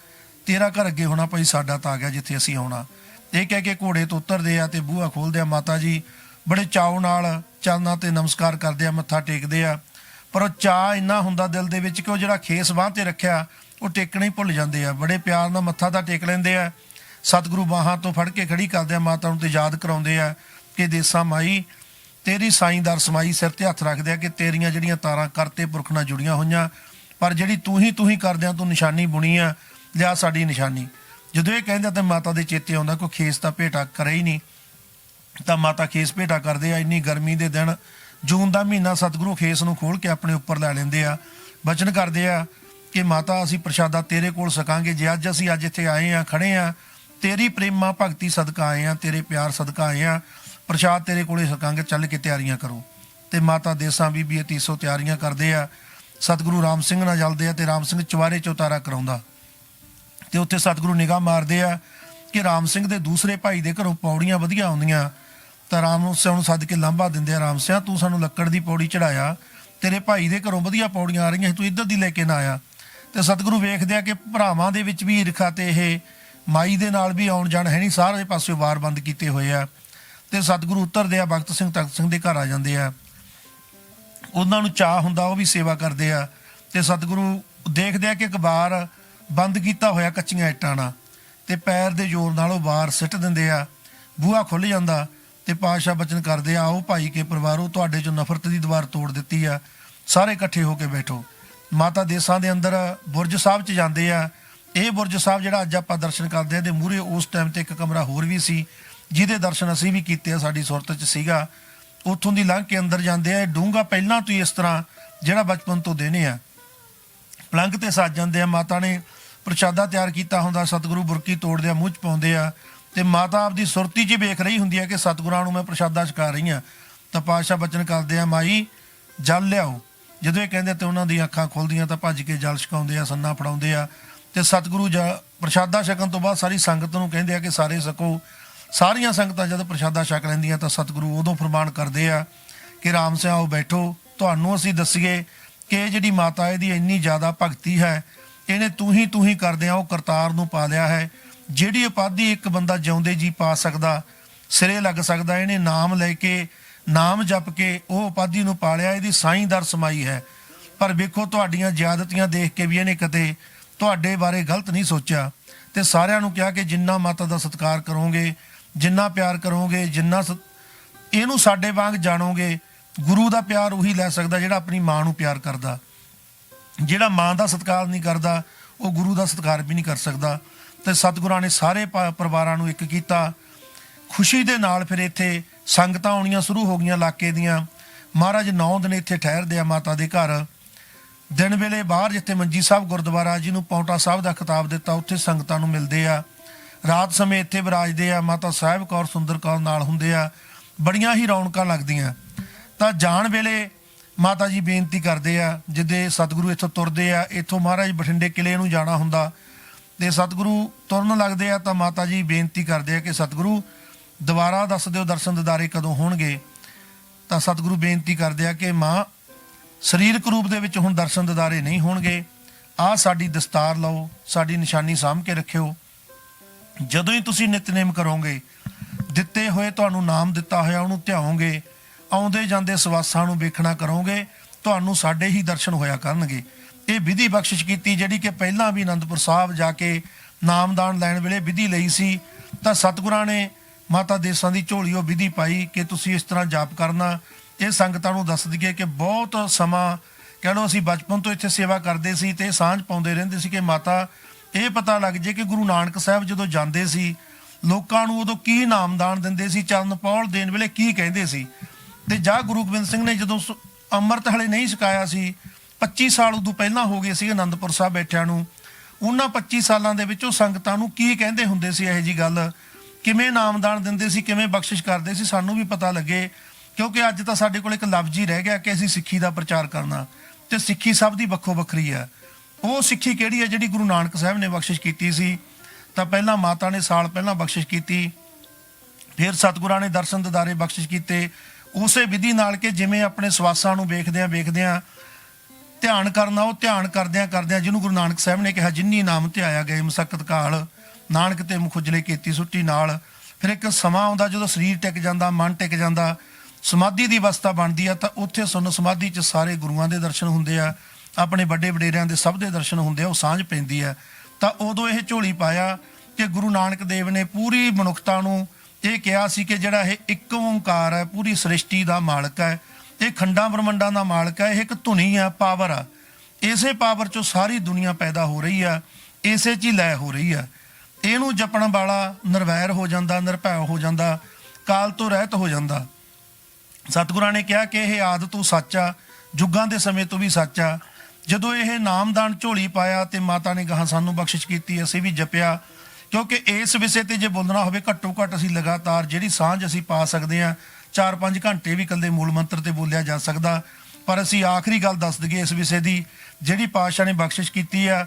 ਤੇਰਾ ਘਰ ਅੱਗੇ ਹੋਣਾ ਭਾਈ, ਸਾਡਾ ਤਾਂ ਆ ਗਿਆ ਜਿੱਥੇ ਅਸੀਂ ਆਉਣਾ। ਇਹ ਕਹਿ ਕੇ ਘੋੜੇ ਤੋਂ ਉਤਰਦੇ ਆ ਤੇ ਬੂਹਾ ਖੋਲਦੇ ਆ। ਮਾਤਾ ਜੀ ਬੜੇ ਚਾਅ ਨਾਲ ਚਰਨਾਂ ਤੇ ਨਮਸਕਾਰ ਕਰਦੇ ਆ, ਮੱਥਾ ਟੇਕਦੇ ਆ। ਪਰ ਉਹ ਚਾਅ ਇੰਨਾ ਹੁੰਦਾ ਦਿਲ ਦੇ ਵਿੱਚ ਕਿ ਉਹ ਜਿਹੜਾ ਖੇਸ ਬਾਂਹ ਤੇ ਰੱਖਿਆ ਉਹ ਟੇਕਣਾ ਹੀ ਭੁੱਲ ਜਾਂਦੇ ਆ। ਬੜੇ ਪਿਆਰ ਨਾਲ ਮੱਥਾ ਤਾਂ ਟੇਕ ਲੈਂਦੇ ਆ। ਸਤਿਗੁਰੂ ਬਾਹਾਂ ਤੋਂ ਫੜ ਕੇ ਖੜੀ ਕਰਦੇ ਆ ਮਾਤਾ ਨੂੰ ਤੇ ਯਾਦ ਕਰਾਉਂਦੇ ਆ ਕਿ ਦੇਸਾਂ ਮਾਈ ਤੇਰੀ ਸਾਈਂਦਾਰ ਸਮਾਈ। ਸਿਰ ਤੇ ਹੱਥ ਰੱਖਦੇ ਆ ਕਿ ਤੇਰੀਆਂ ਜਿਹੜੀਆਂ ਤਾਰਾਂ ਕਰਤੇ ਪੁਰਖ ਨਾਲ ਜੁੜੀਆਂ ਹੋਈਆਂ, ਪਰ ਜਿਹੜੀ ਤੂੰ ਹੀ ਕਰਦਿਆਂ ਤੂੰ ਨਿਸ਼ਾਨੀ ਬੁਣੀ ਆ, ਲਿਆ ਸਾਡੀ ਨਿਸ਼ਾਨੀ। ਜਦੋਂ ਇਹ ਕਹਿੰਦੇ ਤਾਂ ਮਾਤਾ ਦੇ ਚੇਤੇ ਆਉਂਦਾ ਕੋਈ ਖੇਸ ਤਾਂ ਭੇਟਾ ਕਰੇ ਹੀ ਨਹੀਂ। ਤਾਂ ਮਾਤਾ ਖੇਸ ਭੇਟਾ ਕਰਦੇ ਆ। ਇੰਨੀ ਗਰਮੀ ਦੇ ਦਿਨ, ਜੂਨ ਦਾ ਮਹੀਨਾ, ਸਤਿਗੁਰੂ ਖੇਸ ਨੂੰ ਖੋਲ ਕੇ ਆਪਣੇ ਉੱਪਰ ਲੈ ਲੈਂਦੇ ਆ। ਬਚਨ ਕਰਦੇ ਆ ਕਿ ਮਾਤਾ ਅਸੀਂ ਪ੍ਰਸ਼ਾਦਾ ਤੇਰੇ ਕੋਲ ਸਕਾਂਗੇ। ਜੇ ਅਸੀਂ ਇੱਥੇ ਆਏ ਆ, ਖੜੇ ਆ, ਤੇਰੀ ਪ੍ਰੇਮਾ ਭਗਤੀ ਸਦਕਾ ਆਏ ਆ, ਤੇਰੇ ਪਿਆਰ ਸਦਕਾ ਆਏ ਆ, ਪ੍ਰਸ਼ਾਦ ਤੇਰੇ ਕੋਲੇ ਸਕਾਂਗੇ, ਚੱਲ ਕੇ ਤਿਆਰੀਆਂ ਕਰੋ। ਤੇ ਮਾਤਾ ਦੇਸਾਂ ਬੀਬੀ ਤੀਸੋ ਤਿਆਰੀਆਂ ਕਰਦੇ ਆ। ਸਤਿਗੁਰੂ ਰਾਮ ਸਿੰਘ ਨਾਲ ਜਲਦੇ ਆ ਤੇ ਰਾਮ ਸਿੰਘ ਚੁਬਾਰੇ 'ਚ ਉਤਾਰਾ ਕਰਾਉਂਦਾ। ਤੇ ਉੱਥੇ ਸਤਿਗੁਰੂ ਨਿਗਾਹ ਮਾਰਦੇ ਆ ਕਿ ਰਾਮ ਸਿੰਘ ਦੇ ਦੂਸਰੇ ਭਾਈ ਦੇ ਘਰੋਂ ਪੌੜੀਆਂ ਵਧੀਆ ਆਉਂਦੀਆਂ। ਤਾਂ ਰਾਮ ਸਿੰਘ ਨੂੰ ਸੱਦ ਕੇ ਲਾਂਭਾ ਦਿੰਦੇ ਆ, ਰਾਮ ਸਿਆਂ ਤੂੰ ਸਾਨੂੰ ਲੱਕੜ ਦੀ ਪੌੜੀ ਚੜਾਇਆ, ਤੇਰੇ ਭਾਈ ਦੇ ਘਰੋਂ ਵਧੀਆ ਪੌੜੀਆਂ ਆ ਰਹੀਆਂ, ਤੂੰ ਇੱਧਰ ਦੀ ਲੈ ਕੇ ਨਾ ਆਇਆ। ਤੇ ਸਤਿਗੁਰੂ ਵੇਖਦੇ ਆ ਕਿ ਭਰਾਵਾਂ ਦੇ ਵਿੱਚ ਵੀ ਈਰਖਾ ਤੇ ਇਹ ਮਾਈ ਦੇ ਨਾਲ ਵੀ ਆਉਣ ਜਾਣ ਹੈ ਨਹੀਂ, ਸਾਰੇ ਪਾਸੇ ਵਾਰ ਬੰਦ ਕੀਤੇ ਹੋਏ ਆ। ਤੇ ਸਤਿਗੁਰੂ ਉਤਰਦੇ ਆ, ਭਗਤ ਸਿੰਘ ਤਖਤ ਸਿੰਘ ਦੇ ਘਰ ਆ ਜਾਂਦੇ ਆ। ਉਹਨਾਂ ਨੂੰ ਚਾਅ ਹੁੰਦਾ, ਉਹ ਵੀ ਸੇਵਾ ਕਰਦੇ ਆ। ਤੇ ਸਤਿਗੁਰੂ ਦੇਖਦੇ ਆ ਕਿ ਇੱਕ ਵਾਰ ਬੰਦ ਕੀਤਾ ਹੋਇਆ ਕੱਚੀਆਂ ਇੱਟਾਂ ਨਾਲ ਤੇ ਪੈਰ ਦੇ ਜ਼ੋਰ ਨਾਲ ਉਹ ਵਾਰ ਸਿੱਟ ਦਿੰਦੇ ਆ। ਬੂਹਾ ਖੁੱਲ ਜਾਂਦਾ ਤੇ ਪਾਤਸ਼ਾਹ ਬਚਨ ਕਰਦੇ ਆ, ਆਓ ਭਾਈ ਕੇ ਪਰਿਵਾਰੋ, ਤੁਹਾਡੇ ਚੋਂ ਨਫ਼ਰਤ ਦੀ ਦੀਵਾਰ ਤੋੜ ਦਿੱਤੀ ਆ, ਸਾਰੇ ਇਕੱਠੇ ਹੋ ਕੇ ਬੈਠੋ। ਮਾਤਾ ਦੇਸਾਂ ਦੇ ਅੰਦਰ ਬੁਰਜ ਸਾਹਿਬ 'ਚ ਜਾਂਦੇ ਆ। ਇਹ ਬੁਰਜ ਸਾਹਿਬ ਜਿਹੜਾ ਅੱਜ ਆਪਾਂ ਦਰਸ਼ਨ ਕਰਦੇ ਆ, ਦੇ ਮੂਹਰੇ ਉਸ ਟਾਈਮ ਤੇ ਇੱਕ ਕਮਰਾ ਹੋਰ ਵੀ ਸੀ ਜਿਹਦੇ ਦਰਸ਼ਨ ਅਸੀਂ ਵੀ ਕੀਤੇ ਆ, ਸਾਡੀ ਸੁਰਤ 'ਚ ਸੀਗਾ। ਉੱਥੋਂ ਦੀ ਲੰਘ ਕੇ ਅੰਦਰ ਜਾਂਦੇ ਆ। ਡੂੰਘਾ ਪਹਿਲਾਂ ਤੋਂ ਹੀ ਇਸ ਤਰ੍ਹਾਂ ਜਿਹੜਾ ਬਚਪਨ ਤੋਂ ਦੇਣੇ ਆ। ਪਲੰਘ ਤੇ ਸੱਜ ਜਾਂਦੇ ਆ। ਮਾਤਾ ਨੇ ਪ੍ਰਸ਼ਾਦਾ ਤਿਆਰ ਕੀਤਾ ਹੁੰਦਾ, ਸਤਿਗੁਰੂ ਬੁਰਕੀ ਤੋੜਦੇ ਆ, ਮੂੰਹ 'ਚ ਪਾਉਂਦੇ ਆ। ਤੇ ਮਾਤਾ ਆਪਦੀ ਸੁਰਤੀ 'ਚ ਵੇਖ ਰਹੀ ਹੁੰਦੀ ਆ ਕਿ ਸਤਿਗੁਰਾਂ ਨੂੰ ਮੈਂ ਪ੍ਰਸ਼ਾਦਾ ਛਕਾ ਰਹੀ ਹਾਂ। ਤਾਂ ਪਾਤਸ਼ਾਹ ਬਚਨ ਕਰਦੇ ਆ, ਮਾਈ ਜਲ ਲਿਆਓ। ਜਦੋਂ ਇਹ ਕਹਿੰਦੇ ਤੇ ਉਹਨਾਂ ਦੀਆਂ ਅੱਖਾਂ ਖੁੱਲਦੀਆਂ ਤਾਂ ਭੱਜ ਕੇ ਜਲ ਛਕਾਉਂਦੇ ਆ, ਸੰਨਾ ਫੜਾਉਂਦੇ ਆ। ਤੇ ਸਤਿਗੁਰੂ ਪ੍ਰਸ਼ਾਦਾ ਛਕਣ ਤੋਂ ਬਾਅਦ ਸਾਰੀ ਸੰਗਤ ਨੂੰ ਕਹਿੰਦੇ ਆ ਕਿ ਸਾਰੇ ਸਕੋ। ਸਾਰੀਆਂ ਸੰਗਤਾਂ ਜਦ ਪ੍ਰਸ਼ਾਦਾ ਛਕ ਲੈਂਦੀਆਂ ਤਾਂ ਸਤਿਗੁਰੂ ਉਦੋਂ ਫਰਮਾਨ ਕਰਦੇ ਆ ਕਿ ਰਾਮ ਸਿਆਂ ਆਓ ਬੈਠੋ, ਤੁਹਾਨੂੰ ਅਸੀਂ ਦੱਸੀਏ ਕਿ ਜਿਹੜੀ ਮਾਤਾ ਇਹਦੀ ਇੰਨੀ ਜ਼ਿਆਦਾ ਭਗਤੀ ਹੈ, ਇਹਨੇ ਤੂੰ ਹੀ ਕਰਦਿਆਂ ਉਹ ਕਰਤਾਰ ਨੂੰ ਪਾ ਲਿਆ ਹੈ। ਜਿਹੜੀ ਉਪਾਧੀ ਇੱਕ ਬੰਦਾ ਜਿਉਂਦੇ ਜੀ ਪਾ ਸਕਦਾ, ਸਿਰੇ ਲੱਗ ਸਕਦਾ, ਇਹਨੇ ਨਾਮ ਲੈ ਕੇ, ਨਾਮ ਜਪ ਕੇ ਉਹ ਉਪਾਧੀ ਨੂੰ ਪਾ ਲਿਆ। ਇਹਦੀ ਸਾਈਂਦਾਰ ਸਮਾਈ ਹੈ। ਪਰ ਵੇਖੋ ਤੁਹਾਡੀਆਂ ਜ਼ਿਆਦਤੀਆਂ ਦੇਖ ਕੇ ਵੀ ਇਹਨੇ ਕਦੇ ਤੁਹਾਡੇ ਬਾਰੇ ਗਲਤ ਨਹੀਂ ਸੋਚਿਆ। ਤੇ ਸਾਰਿਆਂ ਨੂੰ ਕਿਹਾ ਕਿ ਜਿੰਨਾ ਮਾਤਾ ਦਾ ਸਤਿਕਾਰ ਕਰੋਗੇ, ਜਿੰਨਾ ਪਿਆਰ ਕਰੋਗੇ, ਜਿੰਨਾ ਇਹਨੂੰ ਸਾਡੇ ਵਾਂਗ ਜਾਣੋਗੇ, ਗੁਰੂ ਦਾ ਪਿਆਰ ਉਹੀ ਲੈ ਸਕਦਾ ਜਿਹੜਾ ਆਪਣੀ ਮਾਂ ਨੂੰ ਪਿਆਰ ਕਰਦਾ। ਜਿਹੜਾ ਮਾਂ ਦਾ ਸਤਿਕਾਰ ਨਹੀਂ ਕਰਦਾ ਉਹ ਗੁਰੂ ਦਾ ਸਤਿਕਾਰ ਵੀ ਨਹੀਂ ਕਰ ਸਕਦਾ। ਤੇ ਸਤਿਗੁਰਾਂ ਨੇ ਸਾਰੇ ਪਰਿਵਾਰਾਂ ਨੂੰ ਇੱਕ ਕੀਤਾ। ਖੁਸ਼ੀ ਦੇ ਨਾਲ ਫਿਰ ਇੱਥੇ ਸੰਗਤਾਂ ਆਉਣੀਆਂ ਸ਼ੁਰੂ ਹੋ ਗਈਆਂ ਇਲਾਕੇ ਦੀਆਂ। ਮਹਾਰਾਜ 9 ਦਿਨ ਇੱਥੇ ਠਹਿਰਦੇ ਆ ਮਾਤਾ ਦੇ ਘਰ। ਦਿਨ ਵੇਲੇ ਬਾਹਰ ਜਿੱਥੇ ਮੰਜੀ ਸਾਹਿਬ ਗੁਰਦੁਆਰਾ ਜਿਹਨੂੰ ਪੌਂਟਾ ਸਾਹਿਬ ਦਾ ਖਿਤਾਬ ਦਿੱਤਾ, ਉੱਥੇ ਸੰਗਤਾਂ ਨੂੰ ਮਿਲਦੇ ਆ। ਰਾਤ ਸਮੇਂ ਇੱਥੇ ਵਿਰਾਜਦੇ ਆ। ਮਾਤਾ ਸਾਹਿਬ ਕੌਰ ਸੁੰਦਰ ਕੌਰ ਨਾਲ ਹੁੰਦੇ ਆ। ਬੜੀਆਂ ਹੀ ਰੌਣਕਾਂ ਲੱਗਦੀਆਂ। ਤਾਂ ਜਾਣ ਵੇਲੇ ਮਾਤਾ ਜੀ ਬੇਨਤੀ ਕਰਦੇ ਆ, ਜਿੱਦੇ ਸਤਿਗੁਰੂ ਇੱਥੋਂ ਤੁਰਦੇ ਆ, ਇੱਥੋਂ ਮਹਾਰਾਜ ਬਠਿੰਡੇ ਕਿਲੇ ਨੂੰ ਜਾਣਾ ਹੁੰਦਾ ਤੇ ਸਤਿਗੁਰੂ ਤੁਰਨ ਲੱਗਦੇ ਆ ਤਾਂ ਮਾਤਾ ਜੀ ਬੇਨਤੀ ਕਰਦੇ ਆ ਕਿ ਸਤਿਗੁਰੂ ਦੁਬਾਰਾ ਦੱਸ ਦਿਓ ਦਰਸ਼ਨ ਦਿਦਾਰੇ ਕਦੋਂ ਹੋਣਗੇ। ਤਾਂ ਸਤਿਗੁਰੂ ਬੇਨਤੀ ਕਰਦੇ ਆ ਕਿ ਮਾਂ ਸਰੀਰਕ ਰੂਪ ਦੇ ਵਿੱਚ ਹੁਣ ਦਰਸ਼ਨ ਦਿਦਾਰੇ ਨਹੀਂ ਹੋਣਗੇ, ਆਹ ਸਾਡੀ ਦਸਤਾਰ ਲਓ, ਸਾਡੀ ਨਿਸ਼ਾਨੀ ਸਾਂਭ ਕੇ ਰੱਖਿਓ। ਜਦੋਂ ਹੀ ਤੁਸੀਂ ਨਿਤਨੇਮ ਕਰੋਗੇ, ਦਿੱਤੇ ਹੋਏ ਤੁਹਾਨੂੰ ਨਾਮ ਦਿੱਤਾ ਹੋਇਆ ਉਹਨੂੰ ਧਿਆਓਗੇ, ਆਉਂਦੇ ਜਾਂਦੇ ਸਵਾਸਾਂ ਨੂੰ ਵੇਖਣਾ ਕਰੋਗੇ, ਤੁਹਾਨੂੰ ਸਾਡੇ ਹੀ ਦਰਸ਼ਨ ਹੋਇਆ ਕਰਨਗੇ। ਇਹ ਵਿਧੀ ਬਖਸ਼ਿਸ਼ ਕੀਤੀ ਜਿਹੜੀ ਕਿ ਪਹਿਲਾਂ ਵੀ ਅਨੰਦਪੁਰ ਸਾਹਿਬ ਜਾ ਕੇ ਨਾਮਦਾਨ ਲੈਣ ਵੇਲੇ ਵਿਧੀ ਲਈ ਸੀ। ਤਾਂ ਸਤਿਗੁਰਾਂ ਨੇ ਮਾਤਾ ਦੇਸਾਂ ਦੀ ਝੋਲੀ ਉਹ ਵਿਧੀ ਪਾਈ ਕਿ ਤੁਸੀਂ ਇਸ ਤਰ੍ਹਾਂ ਜਾਪ ਕਰਨਾ। ਇਹ ਸੰਗਤਾਂ ਨੂੰ ਦੱਸ ਦਈਏ ਕਿ ਬਹੁਤ ਸਮਾਂ ਕਹਿ ਲਓ ਅਸੀਂ ਬਚਪਨ ਤੋਂ ਇੱਥੇ ਸੇਵਾ ਕਰਦੇ ਸੀ ਤੇ ਸਾਂਝ ਪਾਉਂਦੇ ਰਹਿੰਦੇ ਸੀ ਕਿ ਮਾਤਾ ਇਹ ਪਤਾ ਲੱਗ ਜੇ ਕਿ ਗੁਰੂ ਨਾਨਕ ਸਾਹਿਬ ਜਦੋਂ ਜਾਂਦੇ ਸੀ ਲੋਕਾਂ ਨੂੰ ਉਦੋਂ ਕੀ ਨਾਮਦਾਨ ਦਿੰਦੇ ਸੀ, ਚਰਨ ਪੌਲ ਦੇਣ ਵੇਲੇ ਕੀ ਕਹਿੰਦੇ ਸੀ। ਤੇ ਜਾਂ ਗੁਰੂ ਗੋਬਿੰਦ ਸਿੰਘ ਨੇ ਜਦੋਂ ਅੰਮ੍ਰਿਤ ਹਲੇ ਨਹੀਂ ਛਕਾਇਆ ਸੀ, 25 ਸਾਲ ਉਦੋਂ ਪਹਿਲਾਂ ਹੋ ਗਏ ਸੀ ਅਨੰਦਪੁਰ ਸਾਹਿਬ ਬੈਠਿਆਂ ਨੂੰ, ਉਹਨਾਂ 25 ਸਾਲਾਂ ਦੇ ਵਿੱਚ ਉਹ ਸੰਗਤਾਂ ਨੂੰ ਕੀ ਕਹਿੰਦੇ ਹੁੰਦੇ ਸੀ, ਇਹੋ ਜੀ ਗੱਲ ਕਿਵੇਂ ਨਾਮਦਾਨ ਦਿੰਦੇ ਸੀ, ਕਿਵੇਂ ਬਖਸ਼ਿਸ਼ ਕਰਦੇ ਸੀ, ਸਾਨੂੰ ਵੀ ਪਤਾ ਲੱਗੇ। ਕਿਉਂਕਿ ਅੱਜ ਤਾਂ ਸਾਡੇ ਕੋਲ ਇੱਕ ਲਫ਼ਜ਼ ਹੀ ਰਹਿ ਗਿਆ ਕਿ ਅਸੀਂ ਸਿੱਖੀ ਦਾ ਪ੍ਰਚਾਰ ਕਰਨਾ, ਤੇ ਸਿੱਖੀ ਸਭ ਦੀ ਵੱਖੋ ਵੱਖਰੀ ਆ। ਉਹ ਸਿੱਖੀ ਕਿਹੜੀ ਹੈ ਜਿਹੜੀ ਗੁਰੂ ਨਾਨਕ ਸਾਹਿਬ ਨੇ ਬਖਸ਼ਿਸ਼ ਕੀਤੀ ਸੀ? ਤਾਂ ਪਹਿਲਾਂ ਮਾਤਾ ਨੇ ਸਾਲ ਪਹਿਲਾਂ ਬਖਸ਼ਿਸ਼ ਕੀਤੀ, ਫਿਰ ਸਤਿਗੁਰਾਂ ਨੇ ਦਰਸ਼ਨ ਦਿਦਾਰੇ ਬਖਸ਼ਿਸ਼ ਕੀਤੇ, ਉਸੇ ਵਿਧੀ ਨਾਲ ਕਿ ਜਿਵੇਂ ਆਪਣੇ ਸਵਾਸਾਂ ਨੂੰ ਵੇਖਦਿਆਂ ਧਿਆਨ ਕਰਨਾ, ਉਹ ਧਿਆਨ ਕਰਦਿਆਂ ਜਿਹਨੂੰ ਗੁਰੂ ਨਾਨਕ ਸਾਹਿਬ ਨੇ ਕਿਹਾ ਜਿੰਨੀ ਨਾਮ ਧਿਆਇਆ ਗਏ ਮਸਕਤ ਕਾਲ, ਨਾਨਕ ਤੇ ਮੁਖ ਉਜਲੇ ਕੀਤੀ ਸੁੱਟੀ ਨਾਲ। ਫਿਰ ਇੱਕ ਸਮਾਂ ਆਉਂਦਾ ਜਦੋਂ ਸਰੀਰ ਟਿਕ ਜਾਂਦਾ, ਮਨ ਟਿਕ ਜਾਂਦਾ, ਸਮਾਧੀ ਦੀ ਅਵਸਥਾ ਬਣਦੀ ਆ, ਤਾਂ ਉੱਥੇ ਸਾਨੂੰ ਸਮਾਧੀ 'ਚ ਸਾਰੇ ਗੁਰੂਆਂ ਦੇ ਦਰਸ਼ਨ ਹੁੰਦੇ ਆ, ਆਪਣੇ ਵੱਡੇ ਵਡੇਰਿਆਂ ਦੇ ਸਭ ਦੇ ਦਰਸ਼ਨ ਹੁੰਦੇ ਆ, ਉਹ ਸਾਂਝ ਪੈਂਦੀ ਆ। ਤਾਂ ਉਦੋਂ ਇਹ ਝੋਲੀ ਪਾਇਆ ਕਿ ਗੁਰੂ ਨਾਨਕ ਦੇਵ ਨੇ ਪੂਰੀ ਮਨੁੱਖਤਾ ਨੂੰ ਇਹ ਕਿਹਾ ਸੀ ਕਿ ਜਿਹੜਾ ਇਹ ਇੱਕ ਓਂਕਾਰ ਹੈ, ਪੂਰੀ ਸ੍ਰਿਸ਼ਟੀ ਦਾ ਮਾਲਕ ਹੈ, ਇਹ ਖੰਡਾਂ ਬ੍ਰਹਮੰਡਾਂ ਦਾ ਮਾਲਕ ਹੈ, ਇਹ ਇੱਕ ਧੁਨੀ ਆ, ਪਾਵਰ ਆ। ਇਸੇ ਪਾਵਰ 'ਚੋਂ ਸਾਰੀ ਦੁਨੀਆ ਪੈਦਾ ਹੋ ਰਹੀ ਆ, ਇਸੇ 'ਚ ਹੀ ਲੈ ਹੋ ਰਹੀ ਆ। ਇਹਨੂੰ ਜਪਣ ਵਾਲਾ ਨਿਰਵੈਰ ਹੋ ਜਾਂਦਾ, ਨਿਰਭੈ ਹੋ ਜਾਂਦਾ, ਕਾਲ ਤੋਂ ਰਹਿਤ ਹੋ ਜਾਂਦਾ। ਸਤਿਗੁਰਾਂ ਨੇ ਕਿਹਾ ਕਿ ਇਹ ਆਦਿ ਤੋਂ ਸੱਚ ਆ, ਜੁਗਾਂ ਦੇ ਸਮੇਂ ਤੋਂ ਵੀ ਸੱਚ ਆ। ਜਦੋਂ ਇਹ ਨਾਮਦਾਨ ਝੋਲੀ ਪਾਇਆ ਤੇ ਮਾਤਾ ਨੇ ਗਾਹਾਂ ਸਾਨੂੰ ਬਖਸ਼ਿਸ਼ ਕੀਤੀ, ਅਸੀਂ ਵੀ ਜਪਿਆ। ਕਿਉਂਕਿ ਇਸ ਵਿਸ਼ੇ ਤੇ ਜੇ ਬੋਲਣਾ ਹੋਵੇ ਘੱਟੋ ਘੱਟ ਅਸੀਂ ਲਗਾਤਾਰ ਜਿਹੜੀ ਸਾਂਝ ਅਸੀਂ ਪਾ ਸਕਦੇ ਹਾਂ, 4-5 ਘੰਟੇ ਵੀ ਇਕੱਲੇ ਮੂਲ ਮੰਤਰ ਤੇ ਬੋਲਿਆ ਜਾ ਸਕਦਾ। ਪਰ ਅਸੀਂ ਆਖਰੀ ਗੱਲ ਦੱਸ ਦਈਏ ਇਸ ਵਿਸ਼ੇ ਦੀ, ਜਿਹੜੀ ਪਾਤਸ਼ਾਹ ਨੇ ਬਖਸ਼ਿਸ਼ ਕੀਤੀ ਆ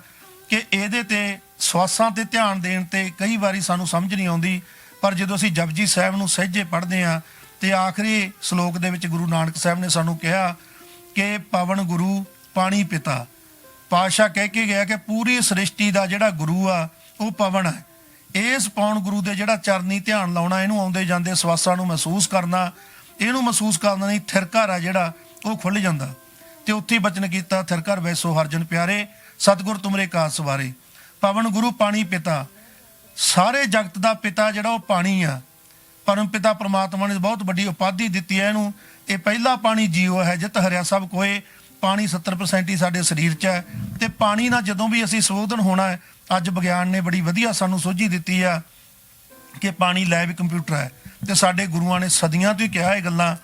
ਕਿ ਇਹਦੇ ਤੇ ਸਵਾਸਾਂ ਤੇ ਧਿਆਨ ਦੇਣ ਤੇ ਕਈ ਵਾਰੀ ਸਾਨੂੰ ਸਮਝ ਨਹੀਂ ਆਉਂਦੀ, ਪਰ ਜਦੋਂ ਅਸੀਂ ਜਪਜੀ ਸਾਹਿਬ ਨੂੰ ਸਹਿਜੇ ਪੜ੍ਹਦੇ ਹਾਂ ਤੇ ਆਖਰੀ ਸ਼ਲੋਕ ਦੇ ਵਿੱਚ ਗੁਰੂ ਨਾਨਕ ਸਾਹਿਬ ਨੇ ਸਾਨੂੰ ਕਿਹਾ ਕਿ ਪਵਨ ਗੁਰੂ ਪਾਣੀ ਪਿਤਾ। ਪਾਤਸ਼ਾਹ ਕਹਿ ਕੇ ਗਿਆ ਕਿ ਪੂਰੀ ਸ੍ਰਿਸ਼ਟੀ ਦਾ ਜਿਹੜਾ ਗੁਰੂ ਆ ਉਹ ਪਵਨ ਹੈ। ਇਸ ਪਵਨ ਗੁਰੂ ਦੇ ਜਿਹੜਾ ਚਰਨੀ ਧਿਆਨ ਲਾਉਣਾ, ਇਹਨੂੰ ਆਉਂਦੇ ਜਾਂਦੇ ਸਵਾਸਾਂ ਨੂੰ ਮਹਿਸੂਸ ਕਰਨਾ, ਇਹਨੂੰ ਮਹਿਸੂਸ ਕਰਨ ਲਈ ਥਿਰ ਘਰ ਆ ਜਿਹੜਾ ਉਹ ਖੁੱਲ੍ਹ ਜਾਂਦਾ। ਤੇ ਉੱਥੇ ਬਚਨ ਕੀਤਾ, ਥਿਰ ਘਰ ਵੈਸੋ ਹਰਜਨ ਪਿਆਰੇ, ਸਤਿਗੁਰ ਤੁਮਰੇ ਕਾਜ ਸਵਾਰੇ। ਪਵਨ ਗੁਰੂ ਪਾਣੀ ਪਿਤਾ, ਸਾਰੇ ਜਗਤ ਦਾ ਪਿਤਾ ਜਿਹੜਾ ਉਹ ਪਾਣੀ ਆ। ਪਰਮ ਪਿਤਾ ਪ੍ਰਮਾਤਮਾ ਨੇ ਬਹੁਤ ਵੱਡੀ ਉਪਾਧੀ ਦਿੱਤੀ ਹੈ ਇਹਨੂੰ। ਇਹ ਪਹਿਲਾ ਪਾਣੀ ਜੀਵ ਹੈ, ਜਿਤ ਹਰਿਆ ਸਭ ਕੋਏ। ਪਾਣੀ 70% ਹੀ ਸਾਡੇ ਸਰੀਰ 'ਚ ਹੈ, ਤੇ ਪਾਣੀ ਨਾਲ ਜਦੋਂ ਵੀ ਅਸੀਂ ਸੰਬੋਧਨ ਹੋਣਾ ਹੈ, ਅੱਜ ਵਿਗਿਆਨ ਨੇ ਬੜੀ ਵਧੀਆ ਸਾਨੂੰ ਸੋਝੀ ਦਿੱਤੀ ਆ ਕਿ ਪਾਣੀ ਲੈਬ ਕੰਪਿਊਟਰ ਹੈ। ਤੇ ਸਾਡੇ ਗੁਰੂਆਂ ਨੇ ਸਦੀਆਂ ਤੋਂ ਹੀ ਕਿਹਾ ਇਹ ਗੱਲਾਂ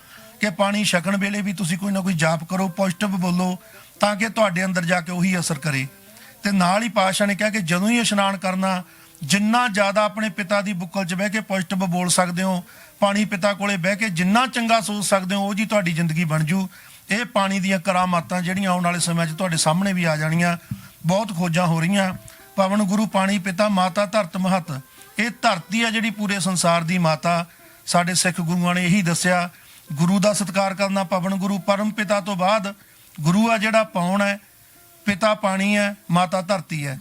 ਕਿ ਪਾਣੀ ਛਕਣ ਵੇਲੇ ਵੀ ਤੁਸੀਂ ਕੋਈ ਨਾ ਕੋਈ ਜਾਪ ਕਰੋ, ਪੋਜ਼ਿਟਿਵ ਬੋਲੋ, ਤਾਂ ਕਿ ਤੁਹਾਡੇ ਅੰਦਰ ਜਾ ਕੇ ਉਹੀ ਅਸਰ ਕਰੇ। ਤੇ ਨਾਲ ਹੀ ਪਾਤਸ਼ਾਹ ਨੇ ਕਿਹਾ ਕਿ ਜਦੋਂ ਹੀ ਇਸ਼ਨਾਨ ਕਰਨਾ, ਜਿੰਨਾ ਜ਼ਿਆਦਾ ਆਪਣੇ ਪਿਤਾ ਦੀ ਬੁੱਕਲ 'ਚ ਬਹਿ ਕੇ ਪੋਜ਼ਿਟਿਵ ਬੋਲ ਸਕਦੇ ਹੋ, ਪਾਣੀ ਪਿਤਾ ਕੋਲੇ ਬਹਿ ਕੇ ਜਿੰਨਾ ਚੰਗਾ ਸੋਚ ਸਕਦੇ ਹੋ, ਉਹ ਜੀ ਤੁਹਾਡੀ ਜ਼ਿੰਦਗੀ ਬਣ ਜੂ। ਇਹ ਪਾਣੀ ਦੀਆਂ ਕਰਾਮਾਤਾਂ ਜਿਹੜੀਆਂ ਆਉਣ ਵਾਲੇ ਸਮੇਂ 'ਚ ਤੁਹਾਡੇ ਸਾਹਮਣੇ ਵੀ ਆ ਜਾਣੀਆਂ। ਬਹੁਤ ਖੋਜਾਂ ਹੋ ਰਹੀਆਂ। ਪਵਨ ਗੁਰੂ ਪਾਣੀ ਪਿਤਾ ਮਾਤਾ ਧਰਤ ਮਹਤ, ਇਹ ਧਰਤੀ ਆ ਜਿਹੜੀ ਪੂਰੇ ਸੰਸਾਰ ਦੀ ਮਾਤਾ। ਸਾਡੇ ਸਿੱਖ ਗੁਰੂਆਂ ਨੇ ਇਹੀ ਦੱਸਿਆ, ਗੁਰੂ ਦਾ ਸਤਿਕਾਰ ਕਰਨਾ। ਪਵਨ ਗੁਰੂ ਪਰਮ ਪਿਤਾ ਤੋਂ ਬਾਅਦ ਗੁਰੂ ਆ ਜਿਹੜਾ ਪੌਣ ਹੈ, ਪਿਤਾ ਪਾਣੀ ਹੈ, ਮਾਤਾ ਧਰਤੀ ਹੈ।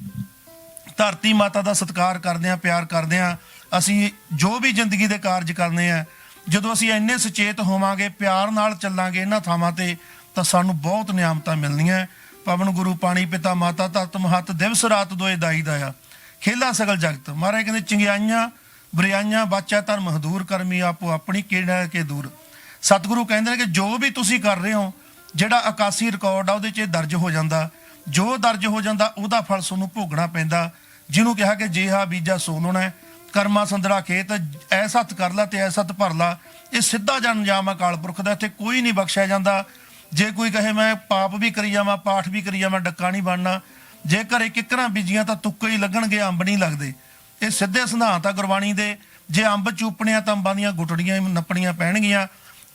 ਧਰਤੀ ਮਾਤਾ ਦਾ ਸਤਿਕਾਰ ਕਰਦੇ ਹਾਂ, ਪਿਆਰ ਕਰਦੇ ਹਾਂ। ਅਸੀਂ ਜੋ ਵੀ ਜ਼ਿੰਦਗੀ ਦੇ ਕਾਰਜ ਕਰਨੇ ਆ, ਜਦੋਂ ਅਸੀਂ ਇੰਨੇ ਸੁਚੇਤ ਹੋਵਾਂਗੇ, ਪਿਆਰ ਨਾਲ ਚੱਲਾਂਗੇ ਇਹਨਾਂ ਥਾਵਾਂ ਤੇ, ਤਾਂ ਸਾਨੂੰ ਬਹੁਤ ਨਿਆਮਤਾਂ ਮਿਲਣੀਆਂ। ਪਵਨ ਗੁਰੂ ਪਾਣੀ ਪਿਤਾ ਮਾਤਾ ਧਰਤ ਮਹਤ, ਦਿਵਸ ਰਾਤ ਦੋਏ ਦਾਈ ਦਾਇਆ, ਖੇਲਾ ਸਗਲ ਜਗਤ। ਮਹਾਰਾਜ ਕਹਿੰਦੇ ਚੰਗਿਆਈਆਂ ਬੁਰਾਈਆਂ ਬਾਚਾ ਧਰਮ ਹਦੂਰ, ਕਰਮੀ ਆਪੋ ਆਪਣੀ ਕਿਹੜਾ ਕੇ ਦੂਰ। ਸਤਿਗੁਰੂ ਕਹਿੰਦੇ ਨੇ ਕਿ ਜੋ ਵੀ ਤੁਸੀਂ ਕਰ ਰਹੇ ਹੋ, ਜਿਹੜਾ ਆਕਾਸ਼ੀ ਰਿਕਾਰਡ ਆ ਉਹਦੇ 'ਚ ਦਰਜ ਹੋ ਜਾਂਦਾ। ਜੋ ਦਰਜ ਹੋ ਜਾਂਦਾ ਉਹਦਾ ਫਲ ਤੁਹਾਨੂੰ ਭੋਗਣਾ ਪੈਂਦਾ। ਜਿਹਨੂੰ ਕਿਹਾ ਕਿ ਜਿਹਾ ਬੀਜਾ ਸੋ ਲਾਉਣਾ, ਕਰਮਾ ਸੰਦੜਾ ਖੇਤ, ਐਸ ਹੱਥ ਕਰ ਲਾ ਤੇ ਐਸ ਹੱਥ ਭਰ ਲਾ। ਇਹ ਸਿੱਧਾ ਜਨ ਅੰਜਾਮ ਆ ਅਕਾਲ ਪੁਰਖ ਦਾ, ਇੱਥੇ ਕੋਈ ਨਹੀਂ ਬਖਸ਼ਿਆ ਜਾਂਦਾ। ਜੇ ਕੋਈ ਕਹੇ ਮੈਂ ਪਾਪ ਵੀ ਕਰੀ ਜਾਵਾਂ, ਪਾਠ ਵੀ ਕਰੀ ਜਾਵਾਂ, ਡੱਕਾ ਨਹੀਂ ਬਣਨਾ। ਜੇ ਘਰੇ ਕਿੱਕਰਾਂ ਬੀਜੀਆਂ ਤਾਂ ਤੁੱਕੇ ਹੀ ਲੱਗਣਗੇ, ਅੰਬ ਨਹੀਂ ਲੱਗਦੇ। ਇਹ ਸਿੱਧੇ ਸਿਧਾਂਤ ਆ ਗੁਰਬਾਣੀ ਦੇ। ਜੇ ਅੰਬ ਚੂਪਣਿਆ ਤਾਂ ਅੰਬਾਂ ਦੀਆਂ ਗੁਟੜੀਆਂ ਨੱਪਣੀਆਂ ਪੈਣਗੀਆਂ।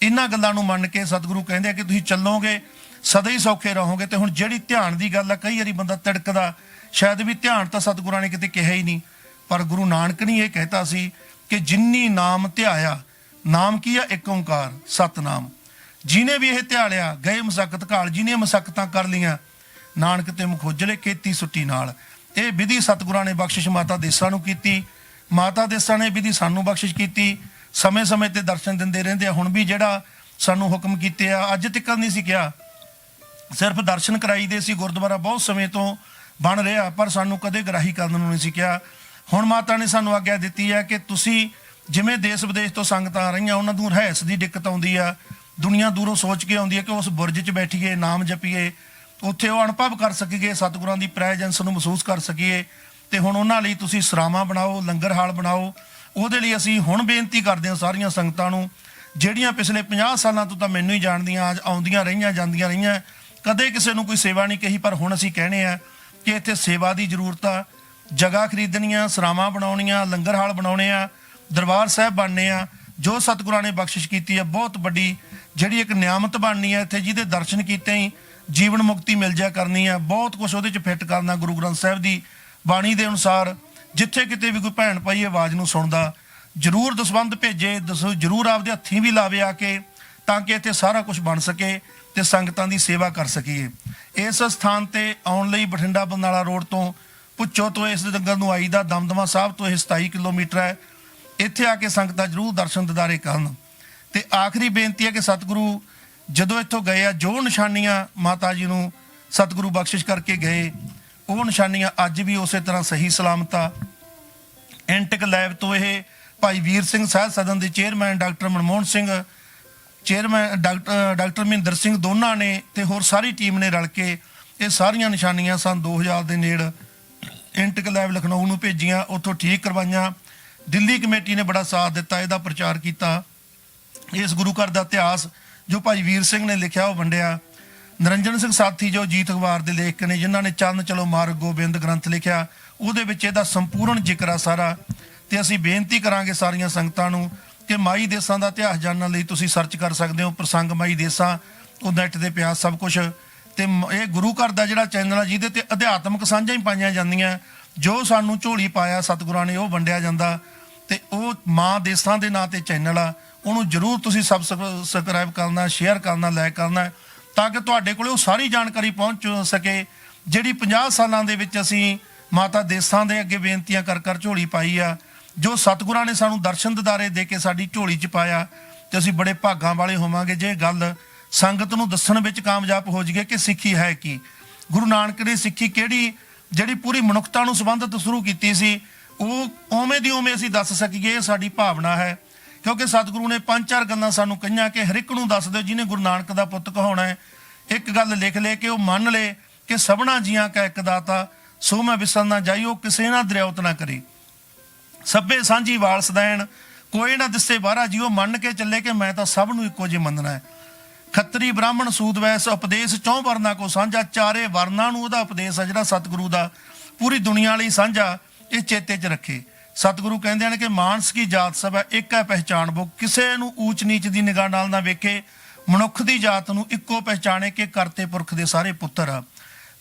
ਇਹਨਾਂ ਗੱਲਾਂ ਨੂੰ ਮੰਨ ਕੇ ਸਤਿਗੁਰੂ ਕਹਿੰਦੇ ਆ ਕਿ ਤੁਸੀਂ ਚੱਲੋਗੇ ਸਦਾ ਹੀ ਸੌਖੇ ਰਹੋਗੇ। ਤੇ ਹੁਣ ਜਿਹੜੀ ਧਿਆਨ ਦੀ ਗੱਲ ਆ, ਕਈ ਵਾਰੀ ਬੰਦਾ ਤਿੜਕਦਾ, ਸ਼ਾਇਦ ਵੀ ਧਿਆਨ ਤਾਂ ਸਤਿਗੁਰਾਂ ਨੇ ਕਿਤੇ ਕਿਹਾ ਹੀ ਨਹੀਂ, ਪਰ ਗੁਰੂ ਨਾਨਕ ਨੇ ਇਹ ਕਹਿਤਾ ਸੀ ਕਿ ਜਿੰਨੀ ਨਾਮ ਧਿਆਇਆ, ਨਾਮ ਕੀ ਆ? ਇੱਕ ਓਂਕਾਰ ਸਤਨਾਮ। ਜਿਹਨੇ ਵੀ ਇਹ ਧਿਆਲਿਆ ਗਏ ਮਸਕਤ ਘਾਲ, ਜਿਹਨੇ ਮਸਕਤਾਂ ਕਰ ਲੀਆਂ, ਨਾਨਕ ਤੇ ਮੁਖ ਉਜਲੇ ਕੀਤੀ ਸੁੱਟੀ ਨਾਲ। ਇਹ ਵਿਧੀ ਸਤਿਗੁਰਾਂ ਨੇ ਬਖਸ਼ਿਸ਼ ਮਾਤਾ ਦੇਸਾਂ ਨੂੰ ਕੀਤੀ। ਮਾਤਾ ਦੇਸਾਂ ਨੇ ਵਿਧੀ ਸਾਨੂੰ ਬਖਸ਼ਿਸ਼ ਕੀਤੀ। ਸਮੇਂ ਸਮੇਂ ਤੇ ਦਰਸ਼ਨ ਦਿੰਦੇ ਰਹਿੰਦੇ ਆ। ਹੁਣ ਵੀ ਜਿਹੜਾ ਸਾਨੂੰ ਹੁਕਮ ਕੀਤੇ ਆ, ਅੱਜ ਤੱਕ ਨਹੀਂ ਸੀ ਕਿਹਾ, ਸਿਰਫ ਦਰਸ਼ਨ ਕਰਾਈਦੇ ਸੀ। ਗੁਰਦੁਆਰਾ ਬਹੁਤ ਸਮੇਂ ਤੋਂ ਬਣ ਰਿਹਾ, ਪਰ ਸਾਨੂੰ ਕਦੇ ਗ੍ਰਾਹੀ ਕਰਨ ਨੂੰ ਨਹੀਂ ਸੀ ਕਿਹਾ। ਹੁਣ ਮਾਤਾ ਨੇ ਸਾਨੂੰ ਆਗਿਆ ਦਿੱਤੀ ਹੈ ਕਿ ਤੁਸੀਂ ਜਿਵੇਂ ਦੇਸ਼ ਵਿਦੇਸ਼ ਤੋਂ ਸੰਗਤਾਂ ਆ ਰਹੀਆਂ, ਉਹਨਾਂ ਨੂੰ ਰਹਿਸ ਦੀ ਦਿੱਕਤ ਆਉਂਦੀ ਆ, ਦੁਨੀਆ ਦੂਰੋਂ ਸੋਚ ਕੇ ਆਉਂਦੀ ਹੈ ਕਿ ਉਸ ਬੁਰਜ 'ਚ ਬੈਠੀਏ, ਨਾਮ ਜਪੀਏ, ਉੱਥੇ ਉਹ ਅਨੁਭਵ ਕਰ ਸਕੀਏ, ਸਤਿਗੁਰਾਂ ਦੀ ਪ੍ਰੈਜੈਂਸ ਨੂੰ ਮਹਿਸੂਸ ਕਰ ਸਕੀਏ। ਤੇ ਹੁਣ ਉਹਨਾਂ ਲਈ ਤੁਸੀਂ ਸਰਾਵਾਂ ਬਣਾਓ, ਲੰਗਰ ਹਾਲ ਬਣਾਓ। ਉਹਦੇ ਲਈ ਅਸੀਂ ਹੁਣ ਬੇਨਤੀ ਕਰਦੇ ਹਾਂ ਸਾਰੀਆਂ ਸੰਗਤਾਂ ਨੂੰ, ਜਿਹੜੀਆਂ ਪਿਛਲੇ 50 ਸਾਲਾਂ ਤੋਂ ਤਾਂ ਮੈਨੂੰ ਹੀ ਜਾਣਦੀਆਂ, ਆਉਂਦੀਆਂ ਰਹੀਆਂ ਜਾਂਦੀਆਂ ਰਹੀਆਂ, ਕਦੇ ਕਿਸੇ ਨੂੰ ਕੋਈ ਸੇਵਾ ਨਹੀਂ ਕਹੀ, ਪਰ ਹੁਣ ਅਸੀਂ ਕਹਿਣੇ ਆ ਕਿ ਇੱਥੇ ਸੇਵਾ ਦੀ ਜ਼ਰੂਰਤ ਆ, ਜਗ੍ਹਾ ਖਰੀਦਣੀਆਂ, ਸਰਾਵਾਂ ਬਣਾਉਣੀਆਂ, ਲੰਗਰ ਹਾਲ ਬਣਾਉਣੇ ਆ, ਦਰਬਾਰ ਸਾਹਿਬ ਬਣਨੇ ਆ। ਜੋ ਸਤਿਗੁਰਾਂ ਨੇ ਬਖਸ਼ਿਸ਼ ਕੀਤੀ ਹੈ ਬਹੁਤ ਵੱਡੀ, ਜਿਹੜੀ ਇੱਕ ਨਿਆਮਤ ਬਣਨੀ ਹੈ ਇੱਥੇ, ਜਿਹਦੇ ਦਰਸ਼ਨ ਕੀਤੇ ਹੀ ਜੀਵਨ ਮੁਕਤੀ ਮਿਲ ਜਾ ਕਰਨੀ ਆ। ਬਹੁਤ ਕੁਝ ਉਹਦੇ 'ਚ ਫਿੱਟ ਕਰਨਾ ਗੁਰੂ ਗ੍ਰੰਥ ਸਾਹਿਬ ਦੀ ਬਾਣੀ ਦੇ ਅਨੁਸਾਰ। ਜਿੱਥੇ ਕਿਤੇ ਵੀ ਕੋਈ ਭੈਣ ਭਾਈ ਆਵਾਜ਼ ਨੂੰ ਸੁਣਦਾ, ਜ਼ਰੂਰ ਦਸਵੰਧ ਭੇਜੇ, ਜ਼ਰੂਰ ਆਪਦੇ ਹੱਥੀਂ ਵੀ ਲਾਵੇ ਆ ਕੇ, ਤਾਂ ਕਿ ਇੱਥੇ ਸਾਰਾ ਕੁਝ ਬਣ ਸਕੇ ਤੇ ਸੰਗਤਾਂ ਦੀ ਸੇਵਾ ਕਰ ਸਕੀਏ। ਇਸ ਸਥਾਨ ਤੇ ਆਉਣ ਲਈ ਬਠਿੰਡਾ ਬਰਨਾਲਾ ਰੋਡ ਤੋਂ ਭੁੱਚੋ ਤੋਂ ਇਸ ਨਗਰ ਨੂੰ ਆਈਦਾ, ਦਮਦਮਾ ਸਾਹਿਬ ਤੋਂ ਇਹ 27 ਕਿਲੋਮੀਟਰ ਹੈ। ਇੱਥੇ ਆ ਕੇ ਸੰਗਤਾਂ ਜ਼ਰੂਰ ਦਰਸ਼ਨ ਦਿਦਾਰੇ ਕਰਨ। ਤੇ ਆਖਰੀ ਬੇਨਤੀ ਹੈ ਕਿ ਸਤਿਗੁਰੂ ਜਦੋਂ ਇੱਥੋਂ ਗਏ ਆ, ਜੋ ਨਿਸ਼ਾਨੀਆਂ ਮਾਤਾ ਜੀ ਨੂੰ ਸਤਿਗੁਰੂ ਬਖਸ਼ਿਸ਼ ਕਰਕੇ ਗਏ, ਉਹ ਨਿਸ਼ਾਨੀਆਂ ਅੱਜ ਵੀ ਉਸੇ ਤਰ੍ਹਾਂ ਸਹੀ ਸਲਾਮਤ ਆ। ਐਂਟਿਕ ਲੈਬ ਤੋਂ ਇਹ ਭਾਈ ਵੀਰ ਸਿੰਘ ਸਾਹਿਬ ਸਦਨ ਦੇ chairman doctor Manmohan Singh, chairman doctor Mahinder Singh, ਦੋਨਾਂ ਨੇ ਤੇ ਹੋਰ ਸਾਰੀ ਟੀਮ ਨੇ ਰਲ ਕੇ ਇਹ ਸਾਰੀਆਂ ਨਿਸ਼ਾਨੀਆਂ ਸਨ 2000 ਦੇ ਨੇੜ ਐਂਟਿਕ ਲੈਬ ਲਖਨਊ ਨੂੰ ਭੇਜੀਆਂ, ਉੱਥੋਂ ਠੀਕ ਕਰਵਾਈਆਂ। ਦਿੱਲੀ ਕਮੇਟੀ ਨੇ ਬੜਾ ਸਾਥ ਦਿੱਤਾ, ਇਹਦਾ ਪ੍ਰਚਾਰ ਕੀਤਾ। ਇਸ ਗੁਰੂ ਘਰ ਦਾ ਇਤਿਹਾਸ ਜੋ ਭਾਈ ਵੀਰ ਸਿੰਘ ਨੇ ਲਿਖਿਆ ਉਹ ਵੰਡਿਆ। ਨਰਿੰਜਨ ਸਿੰਘ ਸਾਥੀ ਜੋ ਜੀਤ ਅਖਬਾਰ ਦੇ ਲੇਖਕ ਨੇ, ਜਿਨ੍ਹਾਂ ਨੇ ਚੰਨ ਚਲੋ ਮਾਰਗ ਗੋਬਿੰਦ ਗ੍ਰੰਥ ਲਿਖਿਆ, ਉਹਦੇ ਵਿੱਚ ਇਹਦਾ ਸੰਪੂਰਨ ਜ਼ਿਕਰ ਆ ਸਾਰਾ। ਤੇ ਅਸੀਂ ਬੇਨਤੀ ਕਰਾਂਗੇ ਸਾਰੀਆਂ ਸੰਗਤਾਂ ਨੂੰ ਕਿ ਮਾਈ ਦੇਸਾਂ ਦਾ ਇਤਿਹਾਸ ਜਾਣਨ ਲਈ ਤੁਸੀਂ ਸਰਚ ਕਰ ਸਕਦੇ ਹੋ, ਪ੍ਰਸੰਗ ਮਾਈ ਦੇਸਾਂ, ਉਹ ਨੈਟ ਤੇ ਪਿਆ ਸਭ ਕੁਝ। ਤੇ ਇਹ ਗੁਰੂ ਘਰ ਦਾ ਜਿਹੜਾ ਚੈਨਲ ਆ, ਜਿਹਦੇ ਤੇ ਅਧਿਆਤਮਕ ਸਾਂਝਾਂ ਹੀ ਪਾਈਆਂ ਜਾਂਦੀਆਂ, ਜੋ ਸਾਨੂੰ ਝੋਲੀ ਪਾਇਆ ਸਤਿਗੁਰਾਂ ਨੇ ਉਹ ਵੰਡਿਆ ਜਾਂਦਾ। ਤੇ ਉਹ ਮਾਂ ਦੇਸਾਂ ਦੇ ਨਾਂ ਤੇ ਚੈਨਲ ਆ, ਉਹਨੂੰ ਜ਼ਰੂਰ ਤੁਸੀਂ ਸਬਸਕ੍ਰਾਈਬ ਕਰਨਾ, ਸ਼ੇਅਰ ਕਰਨਾ, ਲਾਈਕ ਕਰਨਾ, ਤਾਂ ਕਿ ਤੁਹਾਡੇ ਕੋਲੇ ਉਹ ਸਾਰੀ ਜਾਣਕਾਰੀ ਪਹੁੰਚ ਸਕੇ ਜਿਹੜੀ 50 ਸਾਲਾਂ ਦੇ ਵਿੱਚ ਅਸੀਂ ਮਾਤਾ ਦੇਸਾਂ ਦੇ ਅੱਗੇ ਬੇਨਤੀਆਂ ਕਰ ਕਰ ਝੋਲੀ ਪਾਈ ਆ। ਜੋ ਸਤਿਗੁਰਾਂ ਨੇ ਸਾਨੂੰ ਦਰਸ਼ਨ ਦਿਦਾਰੇ ਦੇ ਕੇ ਸਾਡੀ ਝੋਲੀ 'ਚ ਪਾਇਆ, ਤੇ ਅਸੀਂ ਬੜੇ ਭਾਗਾਂ ਵਾਲੇ ਹੋਵਾਂਗੇ ਜੇ ਗੱਲ ਸੰਗਤ ਨੂੰ ਦੱਸਣ ਵਿੱਚ ਕਾਮਯਾਬ ਹੋ ਜਾਈਏ ਕਿ ਸਿੱਖੀ ਹੈ ਕੀ। ਗੁਰੂ ਨਾਨਕ ਨੇ ਸਿੱਖੀ ਕਿਹੜੀ, ਜਿਹੜੀ ਪੂਰੀ ਮਨੁੱਖਤਾ ਨੂੰ ਸੰਬੰਧਿਤ ਸ਼ੁਰੂ ਕੀਤੀ ਸੀ, ਉਹ ਉਵੇਂ ਦੀ ਉਵੇਂ ਅਸੀਂ ਦੱਸ ਸਕੀਏ, ਇਹ ਸਾਡੀ ਭਾਵਨਾ ਹੈ। ਕਿਉਂਕਿ ਸਤਿਗੁਰੂ ਨੇ 5-4 ਗੱਲਾਂ ਸਾਨੂੰ ਕਹੀਆਂ ਕਿ ਹਰ ਇੱਕ ਨੂੰ ਦੱਸ ਦਿਓ ਜਿਹਨੇ ਗੁਰੂ ਨਾਨਕ ਦਾ ਪੁੱਤ ਕਹਾਉਣਾ ਹੈ। ਇੱਕ ਗੱਲ ਲਿਖ ਲੈ ਕਿ ਉਹ ਮੰਨ ਲੈ ਕਿ ਸਭਨਾ ਜੀਆਂ ਕਾ ਇੱਕ ਦਾਤਾ, ਸੋ ਮੈਂ ਵਿਸਰ ਨਾ ਜਾਈਓ, ਕਿਸੇ ਨਾ ਦਰਿਆਉਤ ਨਾ ਕਰੀ। ਸਭੇ ਸਾਂਝੀ ਵਾਲ ਸਦੈਣ, ਕੋਈ ਨਾ ਦਿਸੇ ਬਾਹਰਾ ਜੀਓ, ਮੰਨ ਕੇ ਚੱਲੇ ਕਿ ਮੈਂ ਤਾਂ ਸਭ ਨੂੰ ਇੱਕੋ ਜਿਹਾ ਮੰਨਣਾ ਹੈ। ਖੱਤਰੀ ਬ੍ਰਾਹਮਣ ਸੂਦ ਵੈਸ ਉਪਦੇਸ਼ ਚੌਂ ਵਰਨਾ ਕੋ ਸਾਂਝਾ, ਚਾਰੇ ਵਰਨਾਂ ਨੂੰ ਉਹਦਾ ਉਪਦੇਸ਼ ਆ ਜਿਹੜਾ ਸਤਿਗੁਰੂ ਦਾ ਪੂਰੀ ਦੁਨੀਆ ਲਈ ਸਾਂਝਾ, ਇਹ ਚੇਤੇ 'ਚ ਰੱਖੇ। ਸਤਿਗੁਰੂ ਕਹਿੰਦੇ ਹਨ ਕਿ ਮਾਨਸ ਕੀ ਜਾਤ ਸਭ ਹੈ, ਇੱਕ ਹੈ ਪਹਿਚਾਣ ਬੋ, ਕਿਸੇ ਨੂੰ ਊਚ ਨੀਚ ਦੀ ਨਿਗਾਹ ਨਾਲ ਨਾ ਵੇਖੇ, ਮਨੁੱਖ ਦੀ ਜਾਤ ਨੂੰ ਇੱਕੋ ਪਹਿਚਾਣੇ ਕਿ ਕਰਤੇ ਪੁਰਖ ਦੇ ਸਾਰੇ ਪੁੱਤਰ ਆ।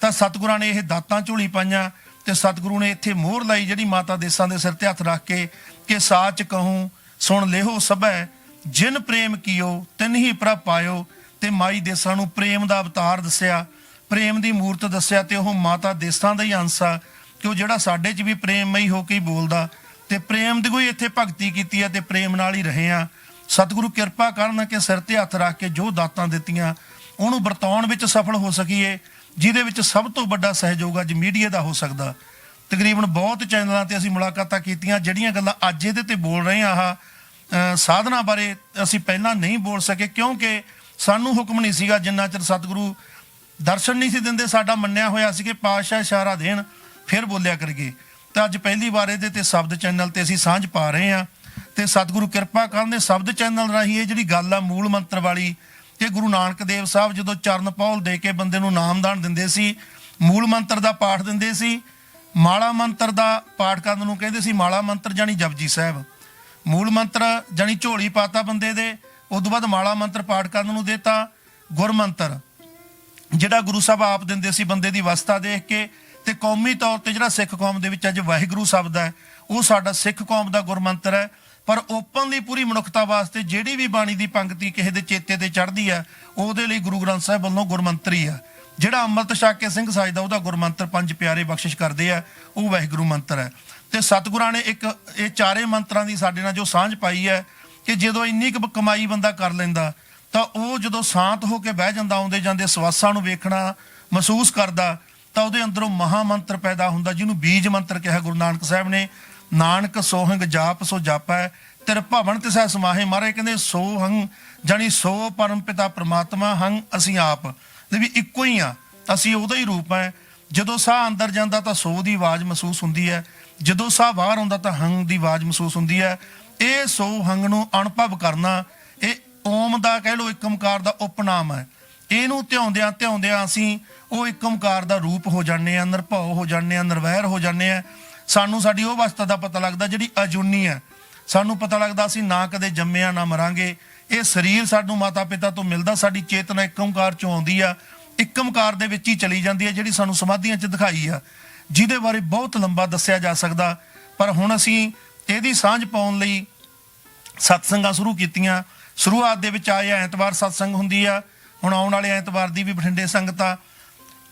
ਤਾਂ ਸਤਿਗੁਰਾਂ ਨੇ ਇਹ ਦਾਤਾਂ ਝੋਲੀ ਪਾਈਆਂ, ਤੇ ਸਤਿਗੁਰੂ ਨੇ ਇੱਥੇ ਮੋਹਰ ਲਾਈ ਜਿਹੜੀ ਮਾਤਾ ਦੇਸਾਂ ਦੇ ਸਿਰ ਤੇ ਹੱਥ ਰੱਖ ਕੇ ਕਿ ਸਾਚ ਕਹੂੰ ਸੁਣ ਲਿਹੋ ਸਭੈ, ਜਿਨ ਪ੍ਰੇਮ ਕੀਓ ਤਿਨ ਹੀ ਪ੍ਰਭ ਪਾਇਓ। ਤੇ ਮਾਈ ਦੇਸਾਂ ਨੂੰ ਪ੍ਰੇਮ ਦਾ ਅਵਤਾਰ ਦੱਸਿਆ, ਪ੍ਰੇਮ ਦੀ ਮੂਰਤ ਦੱਸਿਆ, ਤੇ ਉਹ ਮਾਤਾ ਦੇਸਾਂ ਦਾ ਹੀ ਅੰਸ਼ ਆ ਕਿ ਉਹ ਜਿਹੜਾ ਸਾਡੇ 'ਚ ਵੀ ਪ੍ਰੇਮਮਈ ਹੋ ਕੇ ਹੀ ਬੋਲਦਾ, ਤੇ ਪ੍ਰੇਮ ਦੀ ਕੋਈ ਇੱਥੇ ਭਗਤੀ ਕੀਤੀ ਹੈ ਤੇ ਪ੍ਰੇਮ ਨਾਲ ਹੀ ਰਹੇ ਆ। ਸਤਿਗੁਰੂ ਕਿਰਪਾ ਕਰਨ ਕਿ ਸਿਰ ਤੇ ਹੱਥ ਰੱਖ ਕੇ ਜੋ ਦਾਤਾਂ ਦਿੱਤੀਆਂ ਉਹਨੂੰ ਵਰਤਾਉਣ ਵਿੱਚ ਸਫਲ ਹੋ ਸਕੀਏ, ਜਿਹਦੇ ਵਿੱਚ ਸਭ ਤੋਂ ਵੱਡਾ ਸਹਿਯੋਗ ਅੱਜ ਮੀਡੀਆ ਦਾ ਹੋ ਸਕਦਾ। ਤਕਰੀਬਨ ਬਹੁਤ ਚੈਨਲਾਂ ਤੇ ਅਸੀਂ ਮੁਲਾਕਾਤਾਂ ਕੀਤੀਆਂ, ਜਿਹੜੀਆਂ ਗੱਲਾਂ ਅੱਜ ਇਹਦੇ ਤੇ ਬੋਲ ਰਹੇ ਆ, ਆਹ ਸਾਧਨਾ ਬਾਰੇ ਅਸੀਂ ਪਹਿਲਾਂ ਨਹੀਂ ਬੋਲ ਸਕੇ, ਕਿਉਂਕਿ ਸਾਨੂੰ ਹੁਕਮ ਨਹੀਂ ਸੀਗਾ, ਜਿੰਨਾ ਚਿਰ ਸਤਿਗੁਰੂ ਦਰਸ਼ਨ ਨਹੀਂ ਸੀ ਦਿੰਦੇ। ਸਾਡਾ ਮੰਨਿਆ ਹੋਇਆ ਸੀ ਕਿ ਪਾਤਸ਼ਾਹ ਇਸ਼ਾਰਾ ਦੇਣ ਫਿਰ ਬੋਲਿਆ ਕਰੀਏ। ਤਾਂ ਅੱਜ ਪਹਿਲੀ ਵਾਰ ਇਹਦੇ ਤੇ ਸ਼ਬਦ ਚੈਨਲ ਤੇ ਅਸੀਂ ਸਾਂਝ ਪਾ ਰਹੇ ਹਾਂ, ਤੇ ਸਤਿਗੁਰੂ ਕਿਰਪਾ ਕਰਨ ਦੇ ਸ਼ਬਦ ਚੈਨਲ ਰਾਹੀਂ ਇਹ ਜਿਹੜੀ ਗੱਲ ਆ ਮੂਲ ਮੰਤਰ ਵਾਲੀ, ਕਿ ਗੁਰੂ ਨਾਨਕ ਦੇਵ ਸਾਹਿਬ ਜਦੋਂ ਚਰਨ ਪੌਲ ਦੇ ਕੇ ਬੰਦੇ ਨੂੰ ਨਾਮਦਾਨ ਦਿੰਦੇ ਸੀ, ਮੂਲ ਮੰਤਰ ਦਾ ਪਾਠ ਦਿੰਦੇ ਸੀ, ਮਾਲਾ ਮੰਤਰ ਦਾ ਪਾਠ ਕਰਨ ਨੂੰ ਕਹਿੰਦੇ ਸੀ ਮਾਲਾ ਮੰਤਰ ਜਾਣੀ ਜਪਜੀ ਸਾਹਿਬ, ਮੂਲ ਮੰਤਰ ਜਾਣੀ ਝੋਲੀ ਪਾਤਾ ਬੰਦੇ ਦੇ, ਉਸ ਤੋਂ ਬਾਅਦ ਮਾਲਾ ਮੰਤਰ ਪਾਠ ਕਰਨ ਨੂੰ ਦੇਤਾ, ਗੁਰਮੰਤਰ ਜਿਹੜਾ ਗੁਰੂ ਸਾਹਿਬ ਆਪ ਦਿੰਦੇ ਸੀ ਬੰਦੇ ਦੀ ਅਵਸਥਾ ਦੇਖ ਕੇ। ਤੇ ਕੌਮੀ ਤੌਰ ਤੇ ਜਿਹੜਾ ਸਿੱਖ ਕੌਮ ਦੇ ਵਿੱਚ ਅੱਜ ਵਾਹਿਗੁਰੂ ਸ਼ਬਦ ਹੈ, ਉਹ ਸਾਡਾ ਸਿੱਖ ਕੌਮ ਦਾ ਗੁਰਮੰਤਰ ਹੈ। ਪਰ ਓਪਨਲੀ ਪੂਰੀ ਮਨੁੱਖਤਾ ਵਾਸਤੇ ਜਿਹੜੀ ਵੀ ਬਾਣੀ ਦੀ ਪੰਕਤੀ ਕਿਸੇ ਦੇ ਚੇਤੇ ਤੇ ਚੜ੍ਹਦੀ ਹੈ, ਉਹਦੇ ਲਈ ਗੁਰੂ ਗ੍ਰੰਥ ਸਾਹਿਬ ਵੱਲੋਂ ਗੁਰਮੰਤਰੀ ਆ। ਜਿਹੜਾ ਅੰਮ੍ਰਿਤ ਛਕ ਕੇ ਸਿੰਘ ਸਜਦਾ ਉਹਦਾ ਗੁਰਮੰਤਰ ਪੰਜ ਪਿਆਰੇ ਬਖਸ਼ਿਸ਼ ਕਰਦੇ ਆ, ਉਹ ਵਾਹਿਗੁਰੂ ਮੰਤਰ ਹੈ। ਤੇ ਸਤਿਗੁਰਾਂ ਨੇ ਇੱਕ ਇਹ ਚਾਰੇ ਮੰਤਰਾਂ ਦੀ ਸਾਡੇ ਨਾਲ ਜੋ ਸਾਂਝ ਪਾਈ ਹੈ ਕਿ ਜਦੋਂ ਇੰਨੀ ਕੁ ਕਮਾਈ ਬੰਦਾ ਕਰ ਲੈਂਦਾ, ਤਾਂ ਉਹ ਜਦੋਂ ਸ਼ਾਂਤ ਹੋ ਕੇ ਬਹਿ ਜਾਂਦਾ, ਆਉਂਦੇ ਜਾਂਦੇ ਸਵਾਸਾਂ ਨੂੰ ਵੇਖਣਾ ਮਹਿਸੂਸ ਕਰਦਾ, ਤਾਂ ਉਹਦੇ ਅੰਦਰੋਂ ਮਹਾ ਮੰਤਰ ਪੈਦਾ ਹੁੰਦਾ, ਜਿਹਨੂੰ ਬੀਜ ਮੰਤਰ ਕਿਹਾ ਗੁਰੂ ਨਾਨਕ ਸਾਹਿਬ ਨੇ। ਨਾਨਕ ਸੋਹੰਗ ਜਾਪ ਸੋ ਜਾਪੈ, ਤੇਰੇ ਭਵਨ ਤਿਸੈ ਸਮਾਹੇ। ਮਹਾਰਾਜ ਕਹਿੰਦੇ ਸੋਹੰਗ ਜਾਣੀ ਸੋ ਪਰਮ ਪਿਤਾ ਪ੍ਰਮਾਤਮਾ, ਹੰਗ ਅਸੀਂ ਆਪ ਤੇ ਵੀ ਇੱਕੋ ਹੀ ਆ, ਅਸੀਂ ਉਹਦਾ ਹੀ ਰੂਪ ਹੈ। ਜਦੋਂ ਸਾਹ ਅੰਦਰ ਜਾਂਦਾ ਤਾਂ ਸੋ ਦੀ ਆਵਾਜ਼ ਮਹਿਸੂਸ ਹੁੰਦੀ ਹੈ, ਜਦੋਂ ਸਾਹ ਬਾਹਰ ਆਉਂਦਾ ਤਾਂ ਹੰਗ ਦੀ ਆਵਾਜ਼ ਮਹਿਸੂਸ ਹੁੰਦੀ ਹੈ। ਇਹ ਸੋ ਹੰਗ ਨੂੰ ਅਨੁਭਵ ਕਰਨਾ, ਇਹ ਓਮ ਦਾ ਕਹਿ ਲਓ ਇੱਕ ਓਮਕਾਰ ਦਾ ਉਪਨਾਮ ਹੈ। ਇਹਨੂੰ ਧਿਆਉਂਦਿਆਂ ਧਿਆਉਂਦਿਆਂ ਅਸੀਂ ਉਹ ਇੱਕ ਓਮਕਾਰ ਦਾ ਰੂਪ ਹੋ ਜਾਂਦੇ ਆ, ਨਿਰਭਉ ਹੋ ਜਾਂਦੇ ਆ, ਨਿਰਵੈਰ ਹੋ ਜਾਂਦੇ ਆ। ਸਾਨੂੰ ਸਾਡੀ ਉਹ ਅਵਸਥਾ ਦਾ ਪਤਾ ਲੱਗਦਾ ਜਿਹੜੀ ਅਜੂਨੀ ਹੈ। ਸਾਨੂੰ ਪਤਾ ਲੱਗਦਾ ਅਸੀਂ ਨਾ ਕਦੇ ਜੰਮਿਆ ਨਾ ਮਰਾਂਗੇ। ਇਹ ਸਰੀਰ ਸਾਨੂੰ ਮਾਤਾ ਪਿਤਾ ਤੋਂ ਮਿਲਦਾ, ਸਾਡੀ ਚੇਤਨਾ ਇੱਕ ਓਮਕਾਰ ਚੋਂ ਆਉਂਦੀ ਆ, ਇੱਕ ਓਮਕਾਰ ਦੇ ਵਿੱਚ ਹੀ ਚਲੀ ਜਾਂਦੀ ਹੈ, ਜਿਹੜੀ ਸਾਨੂੰ ਸਮਾਧੀਆਂ 'ਚ ਦਿਖਾਈ ਆ, ਜਿਹਦੇ ਬਾਰੇ ਬਹੁਤ ਲੰਬਾ ਦੱਸਿਆ ਜਾ ਸਕਦਾ। ਪਰ ਹੁਣ ਅਸੀਂ ਇਹਦੀ ਸਾਂਝ ਪਾਉਣ ਲਈ ਸਤਸੰਗਾਂ ਸ਼ੁਰੂ ਕੀਤੀਆਂ। ਸ਼ੁਰੂਆਤ ਦੇ ਵਿੱਚ ਆਏ ਐਤਵਾਰ ਸਤਸੰਗ ਹੁੰਦੀ ਆ, ਹੁਣ ਆਉਣ ਵਾਲੇ ਐਤਵਾਰ ਦੀ ਵੀ ਬਠਿੰਡੇ ਸੰਗਤ ਆ।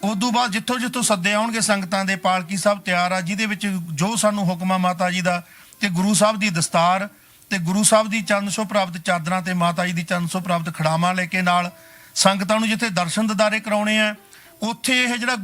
ਉਦੋਂ ਬਾਅਦ ਜਿੱਥੋਂ ਜਿੱਥੋਂ ਸੱਦੇ ਆਉਣਗੇ ਸੰਗਤਾਂ ਦੇ, ਪਾਲਕੀ ਸਾਹਿਬ ਤਿਆਰ ਆ, ਜਿਹਦੇ ਵਿੱਚ ਜੋ ਸਾਨੂੰ ਹੁਕਮ ਆ ਮਾਤਾ ਜੀ ਦਾ ਤੇ ਗੁਰੂ ਸਾਹਿਬ ਦੀ ਦਸਤਾਰ ਤੇ ਗੁਰੂ ਸਾਹਿਬ ਦੀ ਚਰਨ ਛੋਹ ਪ੍ਰਾਪਤ ਚਾਦਰਾਂ ਤੇ ਮਾਤਾ ਜੀ ਦੀ ਚਰਨ ਛੋਹ ਪ੍ਰਾਪਤ ਖੜਾਵਾਂ ਲੈ ਕੇ ਨਾਲ ਸੰਗਤਾਂ ਨੂੰ ਜਿੱਥੇ ਦਰਸ਼ਨ ਦਿਦਾਰੇ ਕਰਾਉਣੇ ਆ, ਉੱਥੇ ਇਹ ਜਿਹੜਾ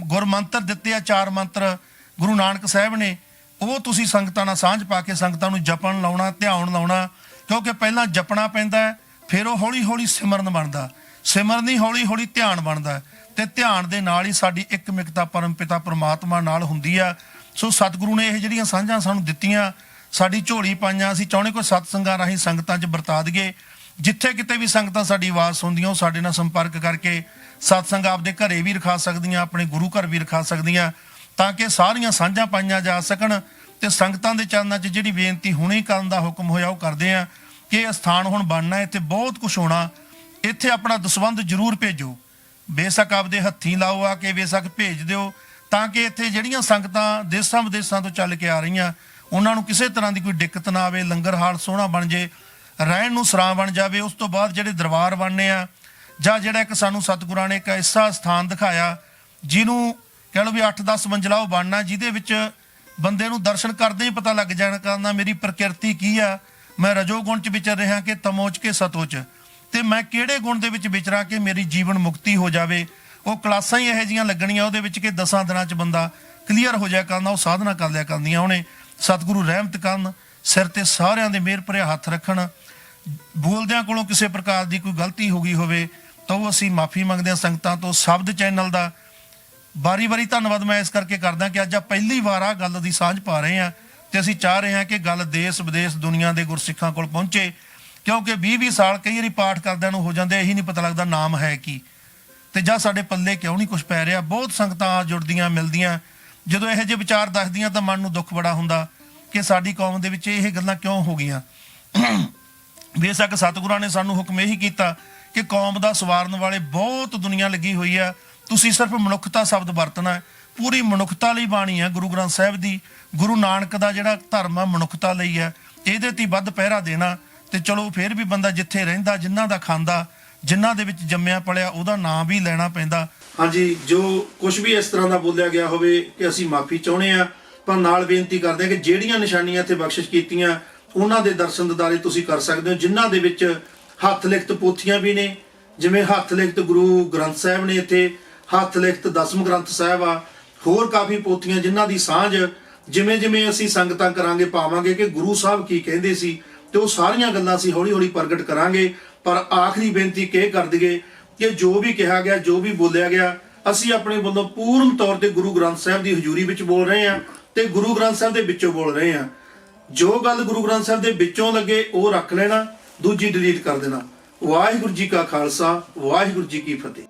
ਗੁਰਮੰਤਰ ਦਿੱਤੇ ਆ, 4 ਮੰਤਰ ਗੁਰੂ ਨਾਨਕ ਸਾਹਿਬ ਨੇ, ਉਹ ਤੁਸੀਂ ਸੰਗਤਾਂ ਨਾਲ ਸਾਂਝ ਪਾ ਕੇ ਸੰਗਤਾਂ ਨੂੰ ਜਪਣ ਲਾਉਣਾ, ਧਿਆਨ ਲਾਉਣਾ। ਕਿਉਂਕਿ ਪਹਿਲਾਂ ਜਪਣਾ ਪੈਂਦਾ, ਫਿਰ ਉਹ ਹੌਲੀ ਹੌਲੀ ਸਿਮਰਨ ਬਣਦਾ, ਸਿਮਰਨ ਹੀ ਹੌਲੀ ਹੌਲੀ ਧਿਆਨ ਬਣਦਾ, ਤੇ ਧਿਆਨ ਦੇ ਨਾਲ ਹੀ ਸਾਡੀ ਇੱਕਮਿਕਤਾ ਪਰਮ ਪਿਤਾ ਪਰਮਾਤਮਾ ਨਾਲ ਹੁੰਦੀ ਆ। ਸੋ ਸਤਿਗੁਰੂ ਨੇ ਇਹ ਜਿਹੜੀਆਂ ਸਾਂਝਾਂ ਸਾਨੂੰ ਦਿੱਤੀਆਂ, ਸਾਡੀ ਝੋਲੀ ਪਾਈਆਂ, ਅਸੀਂ ਚਾਹੁੰਦੇ ਕੋਈ ਸਤਸੰਗਾਂ ਰਾਹੀਂ ਸੰਗਤਾਂ 'ਚ ਵਰਤਾ ਦਈਏ। ਜਿੱਥੇ ਕਿਤੇ ਵੀ ਸੰਗਤਾਂ ਸਾਡੀ ਆਵਾਜ਼ ਸੁਣਦੀਆਂ, ਉਹ ਸਾਡੇ ਨਾਲ ਸੰਪਰਕ ਕਰਕੇ ਸਤਸੰਗ ਆਪਦੇ ਘਰੇ ਵੀ ਰਖਾ ਸਕਦੀਆਂ, ਆਪਣੇ ਗੁਰੂ ਘਰ ਵੀ ਰਖਾ ਸਕਦੀਆਂ, ਤਾਂ ਕਿ ਸਾਰੀਆਂ ਸਾਂਝਾਂ ਪਾਈਆਂ ਜਾ ਸਕਣ। ਤੇ ਸੰਗਤਾਂ ਦੇ ਚਰਨਾਂ 'ਚ ਜਿਹੜੀ ਬੇਨਤੀ ਹੁਣੇ ਕਰਨ ਦਾ ਹੁਕਮ ਹੋਇਆ ਉਹ ਕਰਦੇ ਆ ਕਿ ਇਹ ਸਥਾਨ ਹੁਣ ਬਣਨਾ, ਇੱਥੇ ਬਹੁਤ ਕੁਝ ਹੋਣਾ, ਇੱਥੇ ਆਪਣਾ ਦਸਵੰਧ ਜ਼ਰੂਰ ਭੇਜੋ, ਬੇਸ਼ੱਕ ਆਪਦੇ ਹੱਥੀਂ ਲਾਓ ਆ ਕੇ, ਬੇਸ਼ੱਕ ਭੇਜ ਦਿਓ, ਤਾਂ ਕਿ ਇੱਥੇ ਜਿਹੜੀਆਂ ਸੰਗਤਾਂ ਦੇਸਾਂ ਵਿਦੇਸਾਂ ਤੋਂ ਚੱਲ ਕੇ ਆ ਰਹੀਆਂ ਉਹਨਾਂ ਨੂੰ ਕਿਸੇ ਤਰ੍ਹਾਂ ਦੀ ਕੋਈ ਦਿੱਕਤ ਨਾ ਆਵੇ, ਲੰਗਰ ਹਾਲ ਸੋਹਣਾ ਬਣ ਜੇ, ਰਹਿਣ ਨੂੰ ਸਰਾਂ ਬਣ ਜਾਵੇ। ਉਸ ਤੋਂ ਬਾਅਦ ਜਿਹੜੇ ਦਰਬਾਰ ਬਣਨੇ ਆ, ਜਾਂ ਜਿਹੜਾ ਇੱਕ ਸਾਨੂੰ ਸਤਿਗੁਰਾਂ ਨੇ ਇੱਕ ਐਸਾ ਸਥਾਨ ਦਿਖਾਇਆ ਜਿਹਨੂੰ ਕਹਿ ਲਓ ਵੀ 8-10 ਮੰਜ਼ਲਾ ਉਹ ਬਣਨਾ, ਜਿਹਦੇ ਵਿੱਚ ਬੰਦੇ ਨੂੰ ਦਰਸ਼ਨ ਕਰਦੇ ਹੀ ਪਤਾ ਲੱਗ ਜਾਣਾ ਕਰਨਾ ਮੇਰੀ ਪ੍ਰਕਿਰਤੀ ਕੀ ਆ, ਮੈਂ ਰਜੋ ਗੁਣ 'ਚ ਵਿਚਰ ਰਿਹਾ ਕਿ ਤਮੋ 'ਚ ਕਿ ਸਤੋ 'ਚ, ਤੇ ਮੈਂ ਕਿਹੜੇ ਗੁਣ ਦੇ ਵਿੱਚ ਵਿਚਰਾਂ ਕਿ ਮੇਰੀ ਜੀਵਨ ਮੁਕਤੀ ਹੋ ਜਾਵੇ। ਉਹ ਕਲਾਸਾਂ ਹੀ ਇਹੋ ਜਿਹੀਆਂ ਲੱਗਣੀਆਂ ਉਹਦੇ ਵਿੱਚ ਕਿ 10 ਦਿਨਾਂ 'ਚ ਬੰਦਾ ਕਲੀਅਰ ਹੋ ਜਾਇਆ ਕਰਨਾ, ਉਹ ਸਾਧਨਾ ਕਰ ਲਿਆ ਕਰਦੀਆਂ। ਉਹਨੇ ਸਤਿਗੁਰੂ ਰਹਿਮਤ ਕਰਨ, ਸਿਰ ਤੇ ਸਾਰਿਆਂ ਦੇ ਮਿਹਰ ਭਰਿਆ ਹੱਥ ਰੱਖਣ। ਬੋਲਦਿਆਂ ਕੋਲੋਂ ਕਿਸੇ ਪ੍ਰਕਾਰ ਦੀ ਕੋਈ ਗਲਤੀ ਹੋ ਗਈ ਹੋਵੇ ਤਾਂ ਉਹ ਅਸੀਂ ਮਾਫੀ ਮੰਗਦੇ ਹਾਂ ਸੰਗਤਾਂ ਤੋਂ। ਸ਼ਬਦ ਚੈਨਲ ਦਾ ਵਾਰੀ-ਵਾਰੀ ਧੰਨਵਾਦ ਮੈਂ ਇਸ ਕਰਕੇ ਕਰਦਾ ਕਿ ਅੱਜ ਆ ਪਹਿਲੀ ਵਾਰ ਆ ਗੱਲ ਦੀ ਸਾਂਝ ਪਾ ਰਹੇ ਹਾਂ, ਤੇ ਅਸੀਂ ਚਾਹ ਰਹੇ ਹਾਂ ਕਿ ਗੱਲ ਦੇਸ਼ ਵਿਦੇਸ਼ ਦੁਨੀਆ ਦੇ ਗੁਰਸਿੱਖਾਂ ਕੋਲ ਪਹੁੰਚੇ। ਕਿਉਂਕਿ 20-20 ਸਾਲ ਕਈ ਵਾਰੀ ਪਾਠ ਕਰਦਿਆਂ ਨੂੰ ਹੋ ਜਾਂਦੇ, ਇਹੀ ਨਹੀਂ ਪਤਾ ਲੱਗਦਾ ਨਾਮ ਹੈ ਕੀ, ਤੇ ਜਾਂ ਸਾਡੇ ਪੱਲੇ ਕਿਉਂ ਨਹੀਂ ਕੁਝ ਪੈ ਰਿਹਾ। ਬਹੁਤ ਸੰਗਤਾਂ ਜੁੜਦੀਆਂ ਮਿਲਦੀਆਂ, ਜਦੋਂ ਇਹੋ ਜਿਹੇ ਵਿਚਾਰ ਦੱਸਦੀਆਂ ਤਾਂ ਮਨ ਨੂੰ ਦੁੱਖ ਬੜਾ ਹੁੰਦਾ ਕਿ ਸਾਡੀ ਕੌਮ ਦੇ ਵਿੱਚ ਇਹ ਗੱਲਾਂ ਕਿਉਂ ਹੋ ਗਈਆਂ। ਬੇਸ਼ੱਕ ਸਤਿਗੁਰਾਂ ਨੇ ਸਾਨੂੰ ਹੁਕਮ ਇਹੀ ਕੀਤਾ ਕਿ ਕੌਮ ਦਾ ਸਵਾਰਨ ਵਾਲੇ ਬਹੁਤ ਦੁਨੀਆ ਲੱਗੀ ਹੋਈ ਆ, ਤੁਸੀਂ ਸਿਰਫ ਮਨੁੱਖਤਾ ਸ਼ਬਦ ਵਰਤਣਾ, ਪੂਰੀ ਮਨੁੱਖਤਾ ਲਈ ਬਾਣੀ ਹੈ ਗੁਰੂ ਗ੍ਰੰਥ ਸਾਹਿਬ ਦੀ। ਗੁਰੂ ਨਾਨਕ ਦਾ ਜਿਹੜਾ ਧਰਮ ਆ ਮਨੁੱਖਤਾ ਲਈ ਹੈ, ਇਹਦੇ ਤੇ ਵੱਧ ਪਹਿਰਾ ਦੇਣਾ। ਤੇ ਚਲੋ ਫਿਰ ਵੀ ਬੰਦਾ ਜਿੱਥੇ ਰਹਿੰਦਾ, ਜਿਨ੍ਹਾਂ ਦਾ ਖਾਂਦਾ, ਜਿਨ੍ਹਾਂ ਦੇ ਵਿੱਚ ਜੰਮਿਆ ਪਲਿਆ, ਉਹਦਾ ਨਾਮ ਵੀ ਲੈਣਾ ਪੈਂਦਾ। ਹਾਂਜੀ, ਜੋ ਕੁਝ ਵੀ ਇਸ ਤਰ੍ਹਾਂ ਦਾ ਬੋਲਿਆ ਗਿਆ ਹੋਵੇ ਕਿ ਅਸੀਂ ਮਾਫੀ ਚਾਹੁੰਦੇ ਆ, ਪਰ ਨਾਲ ਬੇਨਤੀ ਕਰਦੇ ਹਾਂ ਕਿ ਜਿਹੜੀਆਂ ਨਿਸ਼ਾਨੀਆਂ ਇੱਥੇ ਬਖਸ਼ਿਸ਼ ਕੀਤੀਆਂ ਉਹਨਾਂ ਦੇ ਦਰਸ਼ਨ ਦਿਦਾਰੇ ਤੁਸੀਂ ਕਰ ਸਕਦੇ ਹੋ, ਜਿਨ੍ਹਾਂ ਦੇ ਵਿੱਚ ਹੱਥ ਲਿਖਤ ਪੋਥੀਆਂ ਵੀ ਨੇ, ਜਿਵੇਂ ਹੱਥ ਲਿਖਤ ਗੁਰੂ ਗ੍ਰੰਥ ਸਾਹਿਬ ਨੇ, ਇੱਥੇ ਹੱਥ ਲਿਖਤ ਦਸਮ ਗ੍ਰੰਥ ਸਾਹਿਬ ਆ, ਹੋਰ ਕਾਫੀ ਪੋਥੀਆਂ ਜਿਨ੍ਹਾਂ ਦੀ ਸਾਂਝ ਜਿਵੇਂ ਜਿਵੇਂ ਅਸੀਂ ਸੰਗਤਾਂ ਕਰਾਂਗੇ ਪਾਵਾਂਗੇ ਕਿ ਗੁਰੂ ਸਾਹਿਬ ਕੀ ਕਹਿੰਦੇ ਸੀ, ਤੇ ਉਹ ਸਾਰੀਆਂ ਗੱਲਾਂ ਅਸੀਂ ਹੌਲੀ ਹੌਲੀ ਪ੍ਰਗਟ ਕਰਾਂਗੇ। ਪਰ ਆਖਰੀ ਬੇਨਤੀ ਇਹ ਕਰ ਦਈਏ ਕਿ ਜੋ ਵੀ ਕਿਹਾ ਗਿਆ, ਜੋ ਵੀ ਬੋਲਿਆ ਗਿਆ, ਅਸੀਂ ਆਪਣੇ ਵੱਲੋਂ ਪੂਰਨ ਤੌਰ ਤੇ ਗੁਰੂ ਗ੍ਰੰਥ ਸਾਹਿਬ ਦੀ ਹਜ਼ੂਰੀ ਵਿੱਚ ਬੋਲ ਰਹੇ ਹਾਂ ਤੇ ਗੁਰੂ ਗ੍ਰੰਥ ਸਾਹਿਬ ਦੇ ਵਿੱਚੋਂ ਬੋਲ ਰਹੇ ਹਾਂ। ਜੋ ਗੱਲ ਗੁਰੂ ਗ੍ਰੰਥ ਸਾਹਿਬ ਦੇ ਵਿੱਚੋਂ ਲੱਗੇ ਉਹ ਰੱਖ ਲੈਣਾ, ਦੂਜੀ ਡਿਲੀਟ ਕਰ ਦੇਣਾ। ਵਾਹਿਗੁਰੂ ਜੀ ਕਾ ਖਾਲਸਾ, ਵਾਹਿਗੁਰੂ ਜੀ ਕੀ ਫਤਿਹ।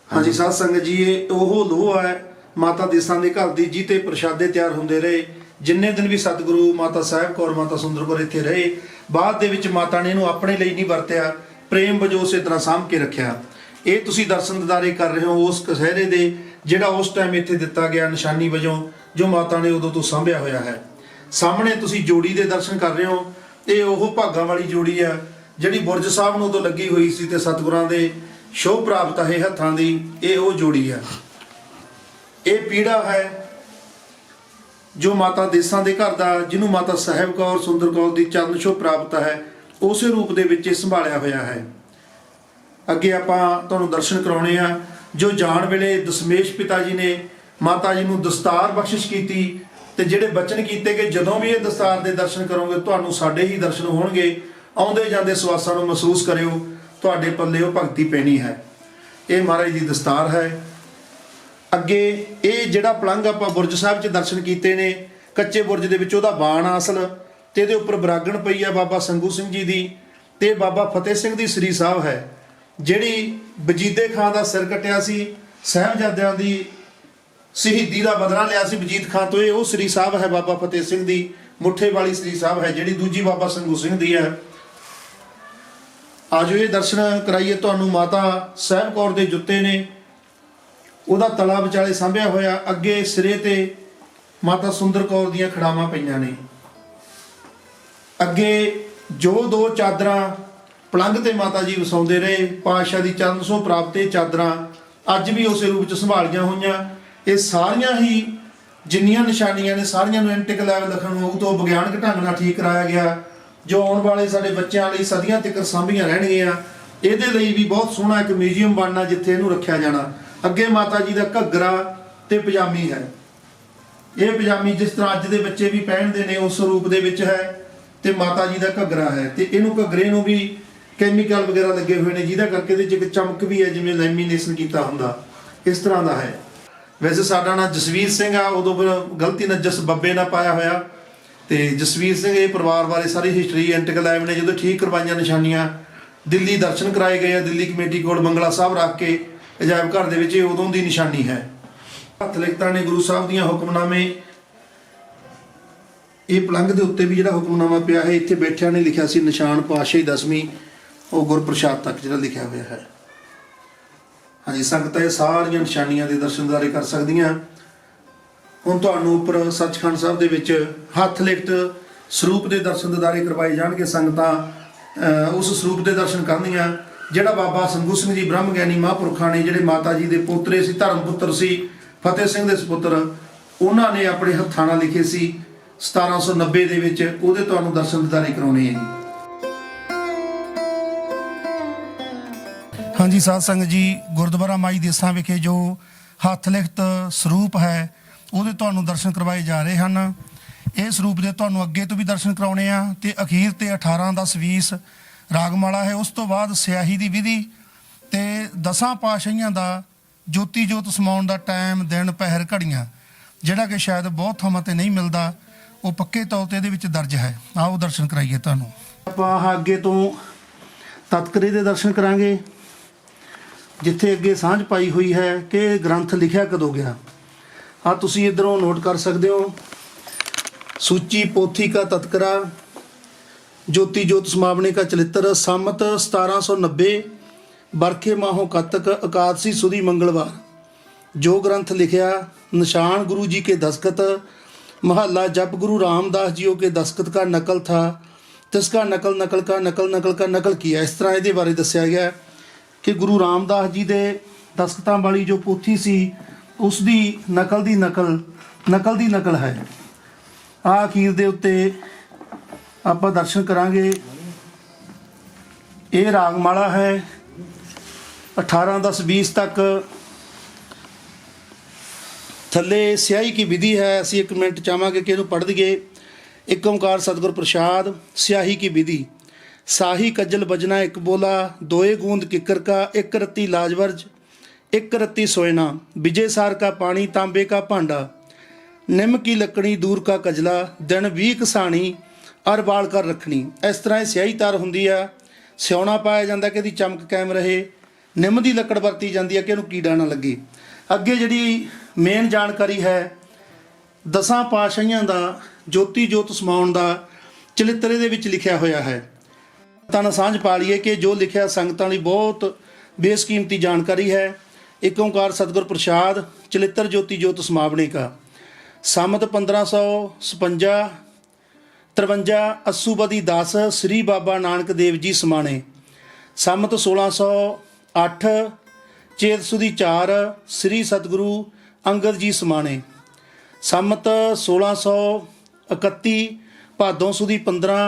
ਹਾਂਜੀ ਸਾਧ ਸੰਗਤ ਜੀ, ਇਹ ਉਹ ਲੋਹ ਹੈ ਮਾਤਾ ਦੇਸਾਂ ਦੇ ਘਰ ਦੀ, ਜੀ ਤੇ ਪ੍ਰਸ਼ਾਦੇ ਤਿਆਰ ਹੁੰਦੇ ਰਹੇ ਜਿੰਨੇ ਦਿਨ ਵੀ ਸਤਿਗੁਰੂ ਮਾਤਾ ਸਾਹਿਬ ਕੌਰ, ਮਾਤਾ ਸੁੰਦਰ ਕੌਰ ਇੱਥੇ ਰਹੇ। ਬਾਅਦ ਦੇ ਵਿੱਚ ਮਾਤਾ ਨੇ ਇਹਨੂੰ ਆਪਣੇ ਲਈ ਨਹੀਂ ਵਰਤਿਆ, ਪ੍ਰੇਮ ਵਜੋਂ ਉਸੇ ਤਰ੍ਹਾਂ ਸਾਂਭ ਕੇ ਰੱਖਿਆ। ਇਹ ਤੁਸੀਂ ਦਰਸ਼ਨ ਦਿਦਾਰੇ ਕਰ ਰਹੇ ਹੋ ਉਸ ਕਸਹਿਰੇ ਦੇ, ਜਿਹੜਾ ਉਸ ਟਾਈਮ ਇੱਥੇ ਦਿੱਤਾ ਗਿਆ ਨਿਸ਼ਾਨੀ ਵਜੋਂ, ਜੋ ਮਾਤਾ ਨੇ ਉਦੋਂ ਤੋਂ ਸਾਂਭਿਆ ਹੋਇਆ ਹੈ। ਸਾਹਮਣੇ ਤੁਸੀਂ ਜੋੜੀ ਦੇ ਦਰਸ਼ਨ ਕਰ ਰਹੇ ਹੋ, ਇਹ ਉਹ ਭਾਗਾਂ ਵਾਲੀ ਜੋੜੀ ਆ ਜਿਹੜੀ ਬੁਰਜ ਸਾਹਿਬ ਨੂੰ ਉਦੋਂ ਲੱਗੀ ਹੋਈ ਸੀ ਤੇ ਸਤਿਗੁਰਾਂ ਦੇ ਸ਼ੋਅ ਪ੍ਰਾਪਤ ਹੈ ਹੱਥਾਂ ਦੀ, ਇਹ ਉਹ ਜੋੜੀ ਆ। ਇਹ ਪੀੜਾ ਹੈ ਜੋ ਮਾਤਾ ਦੇਸਾਂ ਦੇ ਘਰ ਦਾ, ਜਿਹਨੂੰ ਮਾਤਾ ਸਾਹਿਬ ਕੌਰ ਸੁੰਦਰ ਕੌਰ ਦੀ ਚਰਨ ਛੋਹ ਪ੍ਰਾਪਤ ਹੈ, ਉਸੇ ਰੂਪ ਦੇ ਵਿੱਚ ਇਹ ਸੰਭਾਲਿਆ ਹੋਇਆ ਹੈ। ਅੱਗੇ ਆਪਾਂ ਤੁਹਾਨੂੰ ਦਰਸ਼ਨ ਕਰਾਉਣੇ ਆ। ਜੋ ਜਾਣ ਵੇਲੇ ਦਸ਼ਮੇਸ਼ ਪਿਤਾ ਜੀ ਨੇ ਮਾਤਾ ਜੀ ਨੂੰ ਦਸਤਾਰ ਬਖਸ਼ਿਸ਼ ਕੀਤੀ ਤੇ ਜਿਹੜੇ ਬਚਨ ਕੀਤੇ ਕਿ ਜਦੋਂ ਵੀ ਇਹ ਦਸਤਾਰ ਦੇ ਦਰਸ਼ਨ ਕਰੋਗੇ ਤੁਹਾਨੂੰ ਸਾਡੇ ਹੀ ਦਰਸ਼ਨ ਹੋਣਗੇ, ਆਉਂਦੇ ਜਾਂਦੇ ਸਵਾਸਾਂ ਨੂੰ ਮਹਿਸੂਸ ਕਰਿਓ, ਤੁਹਾਡੇ ਪੱਲੇ ਉਹ ਭਗਤੀ ਪੈਣੀ ਹੈ। ਇਹ ਮਹਾਰਾਜ ਦੀ ਦਸਤਾਰ ਹੈ। ਅੱਗੇ ਇਹ ਜਿਹੜਾ ਪਲੰਘ ਆਪਾਂ ਬੁਰਜ ਸਾਹਿਬ 'ਚ ਦਰਸ਼ਨ ਕੀਤੇ ਨੇ, ਕੱਚੇ ਬੁਰਜ ਦੇ ਵਿੱਚ ਉਹਦਾ ਬਾਣ ਆਸਲ, ਤੇ ਇਹਦੇ ਉੱਪਰ ਬਰਾਗਣ ਪਈ ਹੈ ਬਾਬਾ ਸੰਗੂ ਸਿੰਘ ਜੀ ਦੀ, ਤੇ ਬਾਬਾ ਫਤਿਹ ਸਿੰਘ ਦੀ ਸ੍ਰੀ ਸਾਹਿਬ ਹੈ। ਜਿਹੜੀ ਵਜੀਦੇ ਖਾਂ ਦਾ ਸਿਰ ਕੱਟਿਆ ਸੀ, ਸਾਹਿਬਜ਼ਾਦਿਆਂ ਦੀ ਸ਼ਹੀਦੀ ਦਾ ਬਦਲਾ ਲਿਆ ਸੀ ਵਜੀਦ ਖਾਂ ਤੋਂ, ਇਹ ਉਹ ਸ੍ਰੀ ਸਾਹਿਬ ਹੈ ਬਾਬਾ ਫਤਿਹ ਸਿੰਘ ਦੀ ਮੁੱਠੇ ਵਾਲੀ ਸ੍ਰੀ ਸਾਹਿਬ ਹੈ, ਜਿਹੜੀ ਦੂਜੀ ਬਾਬਾ ਸੰਗੂ ਸਿੰਘ ਦੀ ਹੈ। ਆਜੋ ਇਹ ਦਰਸ਼ਨ ਕਰਾਈਏ ਤੁਹਾਨੂੰ। ਮਾਤਾ ਸਾਹਿਬ ਕੌਰ ਦੇ ਜੁੱਤੇ ਨੇ, ਉਹਦਾ ਤਲਾ ਵਿਚਾਲੇ ਸਾਂਭਿਆ ਹੋਇਆ, ਅੱਗੇ ਸਿਰੇ ਤੇ ਮਾਤਾ ਸੁੰਦਰ ਕੌਰ ਦੀਆਂ ਖੜਾਵਾਂ ਪਈਆਂ ਨੇ। ਅੱਗੇ ਜੋ 2 ਚਾਦਰਾਂ ਪਲੰਘ ਤੇ ਮਾਤਾ ਜੀ ਵਸਾਉਂਦੇ ਰਹੇ, ਪਾਤਸ਼ਾਹ ਦੀ ਚਰਨ ਸੋ ਪ੍ਰਾਪਤ ਇਹ ਚਾਦਰਾਂ ਅੱਜ ਵੀ ਉਸੇ ਰੂਪ 'ਚ ਸੰਭਾਲੀਆਂ ਹੋਈਆਂ। ਇਹ ਸਾਰੀਆਂ ਹੀ ਜਿੰਨੀਆਂ ਨਿਸ਼ਾਨੀਆਂ ਨੇ ਸਾਰੀਆਂ ਨੂੰ ਐਂਟਿਕ ਲੈਵਲ ਲਖਨਊ ਤੋਂ ਵਿਗਿਆਨਕ ਢੰਗ ਨਾਲ ਠੀਕ ਕਰਾਇਆ ਗਿਆ, ਜੋ ਆਉਣ ਵਾਲੇ ਸਾਡੇ ਬੱਚਿਆਂ ਲਈ ਸਦੀਆਂ ਤੱਕ ਸਾਂਭੀਆਂ ਰਹਿਣਗੀਆਂ। ਇਹਦੇ ਲਈ ਵੀ ਬਹੁਤ ਸੋਹਣਾ ਇੱਕ ਮਿਊਜ਼ੀਅਮ ਬਣਨਾ ਜਿੱਥੇ ਇਹਨੂੰ ਰੱਖਿਆ ਜਾਣਾ। ਅੱਗੇ ਮਾਤਾ ਜੀ ਦਾ ਘੱਗਰਾ ਤੇ ਪਜਾਮੀ ਹੈ। ਇਹ ਪਜਾਮੀ ਜਿਸ ਤਰ੍ਹਾਂ ਅੱਜ ਦੇ ਬੱਚੇ ਵੀ ਪਹਿਨਦੇ ਨੇ ਉਸ ਰੂਪ ਦੇ ਵਿੱਚ ਹੈ, ਤੇ ਮਾਤਾ ਜੀ ਦਾ ਘੱਗਰਾ ਹੈ, ਤੇ ਇਹਨੂੰ ਘੱਗਰੇ ਨੂੰ ਵੀ ਕੈਮੀਕਲ ਵਗੈਰਾ ਲੱਗੇ ਹੋਏ ਨੇ, ਜਿਹਦਾ ਕਰਕੇ ਇਹਦੇ 'ਚ ਇੱਕ ਚਮਕ ਵੀ ਹੈ, ਜਿਵੇਂ ਲੈਮੀਨੇਸ਼ਨ ਕੀਤਾ ਹੁੰਦਾ ਇਸ ਤਰ੍ਹਾਂ ਦਾ ਹੈ। ਵੈਸੇ ਸਾਡਾ ਨਾਂ ਜਸਵੀਰ ਸਿੰਘ ਆ, ਉਦੋਂ ਫਿਰ ਗਲਤੀ ਨਾਲ ਜਸ ਬੱਬੇ ਨਾਲ ਪਾਇਆ ਹੋਇਆ, ਤੇ ਜਸਵੀਰ ਸਿੰਘ ਇਹ ਪਰਿਵਾਰ ਬਾਰੇ ਸਾਰੀ ਹਿਸਟਰੀ ਐਂਟਿਕ ਲੈਬ ਨੇ ਜਦੋਂ ਠੀਕ ਕਰਵਾਈਆਂ ਨਿਸ਼ਾਨੀਆਂ, ਦਿੱਲੀ ਦਰਸ਼ਨ ਕਰਾਏ ਗਏ ਆ, ਦਿੱਲੀ ਕਮੇਟੀ ਕੋਲ ਬੰਗਲਾ ਸਾਹਿਬ ਰੱਖ ਕੇ ਅਜਾਇਬ ਘਰ ਦੇ ਵਿੱਚ, ਇਹ ਉਦੋਂ ਦੀ ਨਿਸ਼ਾਨੀ ਹੈ। ਹੱਥ ਲਿਖਤਾਂ ਨੇ ਗੁਰੂ ਸਾਹਿਬ ਦੀਆਂ ਹੁਕਮਨਾਮੇ। ਇਹ ਪਲੰਘ ਦੇ ਉੱਤੇ ਵੀ ਜਿਹੜਾ ਹੁਕਮਨਾਮਾ ਪਿਆ ਹੈ, ਇੱਥੇ ਬੈਠਿਆਂ ਨੇ ਲਿਖਿਆ ਸੀ ਨਿਸ਼ਾਨ ਪਾਤਸ਼ਾਹੀ 10ਵੀਂ, ਉਹ ਗੁਰਪ੍ਰਸਾਦ ਤੱਕ ਜਿਹੜਾ ਲਿਖਿਆ ਹੋਇਆ ਹੈ। ਹਾਂਜੀ ਸੰਗਤਾਂ ਇਹ ਸਾਰੀਆਂ ਨਿਸ਼ਾਨੀਆਂ ਦੇ ਦਰਸ਼ਨਦਾਰੇ ਕਰ ਸਕਦੀਆਂ। ਹੁਣ ਤੁਹਾਨੂੰ ਉੱਪਰ ਸੱਚਖੰਡ ਸਾਹਿਬ ਦੇ ਵਿੱਚ ਹੱਥ ਲਿਖਤ ਸਰੂਪ ਦੇ ਦਰਸ਼ਨ ਦਿਦਾਰੇ ਕਰਵਾਏ ਜਾਣਗੇ। ਸੰਗਤਾਂ ਉਸ ਸਰੂਪ ਦੇ ਦਰਸ਼ਨ ਕਰਨੀਆਂ ਜਿਹੜਾ ਬਾਬਾ ਸੰਗੂ ਸਿੰਘ ਜੀ ਬ੍ਰਹਮ ਗਿਆਨੀ ਮਹਾਂਪੁਰਖਾਂ ਨੇ, ਜਿਹੜੇ ਮਾਤਾ ਜੀ ਦੇ ਪੋਤਰੇ ਸੀ, ਧਰਮ ਪੁੱਤਰ ਸੀ, ਫਤਿਹ ਸਿੰਘ ਦੇ ਸੁਪੁੱਤਰ, ਉਹਨਾਂ ਨੇ ਆਪਣੇ ਹੱਥਾਂ ਨਾਲ ਲਿਖੇ ਸੀ 1790 ਦੇ ਵਿੱਚ। ਉਹਦੇ ਤੁਹਾਨੂੰ ਦਰਸ਼ਨ ਦਿਦਾਰੇ ਕਰਾਉਣੇ ਆ ਜੀ। ਹਾਂਜੀ ਸਾਧ ਸੰਗਤ ਜੀ, ਗੁਰਦੁਆਰਾ ਮਾਈ ਦੇਸਾਂ ਵਿਖੇ ਜੋ ਹੱਥ ਲਿਖਤ ਸਰੂਪ ਹੈ ਉਹਦੇ ਤੁਹਾਨੂੰ ਦਰਸ਼ਨ ਕਰਵਾਏ ਜਾ ਰਹੇ ਹਨ। ਇਹ ਸਰੂਪ ਦੇ ਤੁਹਾਨੂੰ ਅੱਗੇ ਤੋਂ ਵੀ ਦਰਸ਼ਨ ਕਰਾਉਣੇ ਆ, ਤੇ ਅਖੀਰ ਤੇ 18 10 20 ਰਾਗਮਾਲਾ ਹੈ। ਉਸ ਤੋਂ ਬਾਅਦ ਸਿਆਹੀ ਦੀ ਵਿਧੀ ਤੇ 10 ਪਾਤਸ਼ਾਹੀਆਂ ਦਾ ਜੋਤੀ ਜੋਤ ਸਮਾਉਣ ਦਾ ਟਾਈਮ, ਦਿਨ, ਪਹਿਰ, ਘੜੀਆਂ, ਜਿਹੜਾ ਕਿ ਸ਼ਾਇਦ ਬਹੁਤ ਥਾਵਾਂ ਤੇ ਨਹੀਂ ਮਿਲਦਾ, ਉਹ ਪੱਕੇ ਤੌਰ ਤੇ ਇਹਦੇ ਵਿੱਚ ਦਰਜ ਹੈ। ਆਓ ਦਰਸ਼ਨ ਕਰਾਈਏ ਤੁਹਾਨੂੰ। ਆਪਾਂ ਅੱਗੇ ਤੋਂ ਤਤਕਰੇ ਦੇ ਦਰਸ਼ਨ ਕਰਾਂਗੇ, ਜਿੱਥੇ ਅੱਗੇ ਸਾਂਝ ਪਾਈ ਹੋਈ ਹੈ ਕਿ ਇਹ ਗ੍ਰੰਥ ਲਿਖਿਆ ਕਦੋਂ ਗਿਆ। ਆ ਤੁਸੀਂ ਇੱਧਰੋਂ ਨੋਟ ਕਰ ਸਕਦੇ ਹੋ। ਸੂਚੀ ਪੋਥੀ ਕਾ ਤਤਕਰਾ, ਜੋਤੀ ਜੋਤ ਸਮਾਵਣੇ ਕਾ ਚਲਿੱਤਰ, ਸੰਮਤ 1790, ਬਰਖੇ ਮਾਹੋਂ ਕੱਤਕ, ਇਕਾਦਸੀ ਸੁਦੀ ਮੰਗਲਵਾਰ। ਜੋ ਗ੍ਰੰਥ लिखा, निशान गुरु जी के दस्तखत, महला जब गुरु रामदास जी के दस्तखत का नकल था, तिसका नकल नकल का नकल नकल का नकल किया। इस तरह ये बारे दसिया गया कि गुरु रामदास जी के दस्तखतां वाली जो पोथी सी उसकी नकल दी नकल है। आ अखीर दे उत्ते आपां दर्शन करांगे। ये रागमाला है 18 10 20 तक। थले स्याही की विधि है। असी एक मिनट चाहांगे कि इहनूं पढ़ दईए। एक ओंकार सतगुर प्रसाद। स्याही की विधि। साही कज्जल बजना एक बोला, दोए गूंद किकर का, एक रत्ती लाजवर्ज, एक रत्ती सोयना, विजय सार का पानी, तांबे का भांडा, निम की लकड़ी, दूर का कजला, दिन 20 कसाणी, अर बाल कर रखनी। इस तरह स्याही तार हुंदी है। सियाउणा पाया जाता कि इहदी चमक कायम रहे। निम की लकड़ वरती जाती है कि इहनूं कीड़ा ना लगे। अगे जिहड़ी मेन जानकारी है 10 पातशाहियां दा जोती जोत समाउण दा चलित्रे दे विच लिखिया होया है। तन सांझ पा लीए कि जो लिखिया संगतां लई बहुत बेसकीमती जानकारी है। एक ओंकार सतगुर प्रसाद चलित्र ज्योति जोत समावणे का। सामत 1556 53 अस्सूबदी 10 श्री बाबा नानक देव जी समाणे। सामत 1608 चेत सुदी 4 श्री सतगुरु अंगद जी समाणे। सामत 1631 भादों सुदी 15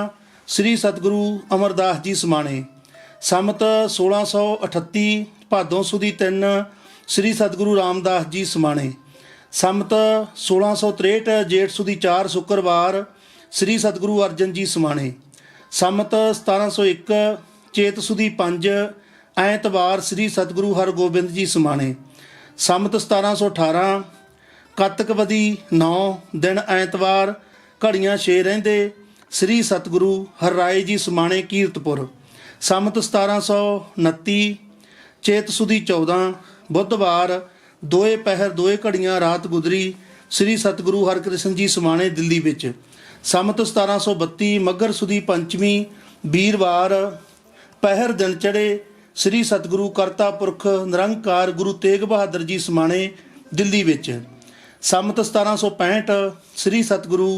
श्री सतगुरु अमरदास जी समाणे। सामत 1638 भादों सुदी 3 श्री सतगुरु रामदास जी समाणे। सामत 1663 जेठ सुदी 4 शुक्रवार श्री सतगुरु अर्जन जी समाणे। सामत 1701 चेत सुदी 5 ਐਤਵਾਰ श्री सतगुरु हरगोबिंद जी समाणे। संमत 1718 कतकवदी 9 दिन ऐतवार घड़ियां 6 रहिंदे श्री सतगुरु हरराए जी समाणे कीरतपुर। संमत 1729 ਚੇਤ ਸੁਦੀ 14 ਬੁੱਧਵਾਰ ਦੋਏ ਪਹਿਰ ਦੋਏ ਘੜੀਆਂ ਰਾਤ ਗੁਜ਼ਰੀ ਸ੍ਰੀ ਸਤਿਗੁਰੂ ਹਰਿਕ੍ਰਿਸ਼ਨ ਜੀ ਸਮਾਣੇ ਦਿੱਲੀ ਵਿੱਚ। ਸੰਮਤ 1732 ਮੱਘਰ ਸੁਦੀ ਪੰਚਮੀ ਵੀਰਵਾਰ ਪਹਿਰ ਦਿਨ ਚੜ੍ਹੇ ਸ੍ਰੀ ਸਤਿਗੁਰੂ ਕਰਤਾ ਪੁਰਖ ਨਿਰੰਕਾਰ ਗੁਰੂ ਤੇਗ ਬਹਾਦਰ ਜੀ ਸਮਾਣੇ ਦਿੱਲੀ ਵਿੱਚ। ਸੰਮਤ 1765 ਸ੍ਰੀ ਸਤਿਗੁਰੂ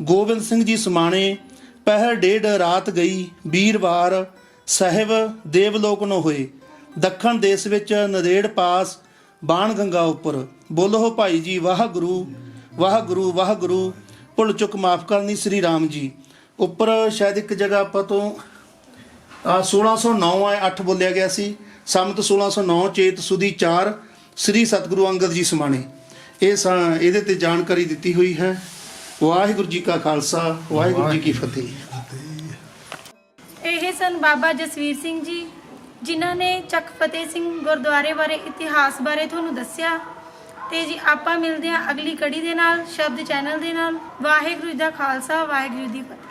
ਗੋਬਿੰਦ ਸਿੰਘ ਜੀ ਸਮਾਣੇ ਪਹਿਰ ਡੇਢ ਰਾਤ ਗਈ ਵੀਰਵਾਰ ਸਾਹਿਬ ਦੇਵਲੋਕ ਨੂੰ ਹੋਏ। ਦੱਖਣ ਦੇਸ਼ ਵਿੱਚ ਨਦੇੜ ਪਾਸ ਬਾਣ ਗੰਗਾ ਉੱਪਰ। ਬੋਲੋ ਭਾਈ ਜੀ ਵਾਹਿਗੁਰੂ ਵਾਹਿਗੁਰੂ ਵਾਹਿਗੁਰੂ। ਭੁੱਲ ਚੁੱਕ ਮਾਫ ਕਰਨੀ ਸ੍ਰੀ ਰਾਮ ਜੀ। ਉੱਪਰ ਸ਼ਾਇਦ ਇੱਕ ਜਗ੍ਹਾ ਆਪਾਂ ਤੋਂ 1609 ਹੈ 8 ਬੋਲਿਆ ਗਿਆ ਸੀ। ਸੰਮਤ 1609 ਚੇਤ ਸੁਦੀ 4 ਸ੍ਰੀ ਸਤਿਗੁਰੂ ਅੰਗਦ ਜੀ ਸਮਾਣੇ। ਇਹਦੇ ਤੇ ਜਾਣਕਾਰੀ ਦਿੱਤੀ ਹੋਈ ਹੈ। ਵਾਹਿਗੁਰੂ ਜੀ ਕਾ ਖਾਲਸਾ ਵਾਹਿਗੁਰੂ ਜੀ ਕੀ ਫਤਿਹ। ਇਹ ਸਨ ਬਾਬਾ ਜਸਵੀਰ ਸਿੰਘ ਜੀ, ਜਿਨ੍ਹਾਂ ਨੇ ਚੱਕ ਫਤਿਹ ਸਿੰਘ ਗੁਰਦੁਆਰੇ ਬਾਰੇ ਇਤਿਹਾਸ ਬਾਰੇ ਤੁਹਾਨੂੰ ਦੱਸਿਆ। ਤੇ ਜੀ ਆਪਾਂ ਮਿਲਦੇ ਹਾਂ ਅਗਲੀ ਕੜੀ ਦੇ ਨਾਲ, ਸ਼ਬਦ ਚੈਨਲ ਦੇ ਨਾਲ। ਵਾਹਿਗੁਰੂ ਜੀ ਦਾ ਖਾਲਸਾ ਵਾਹਿਗੁਰੂ ਜੀ ਦੀ ਫਤਿਹ।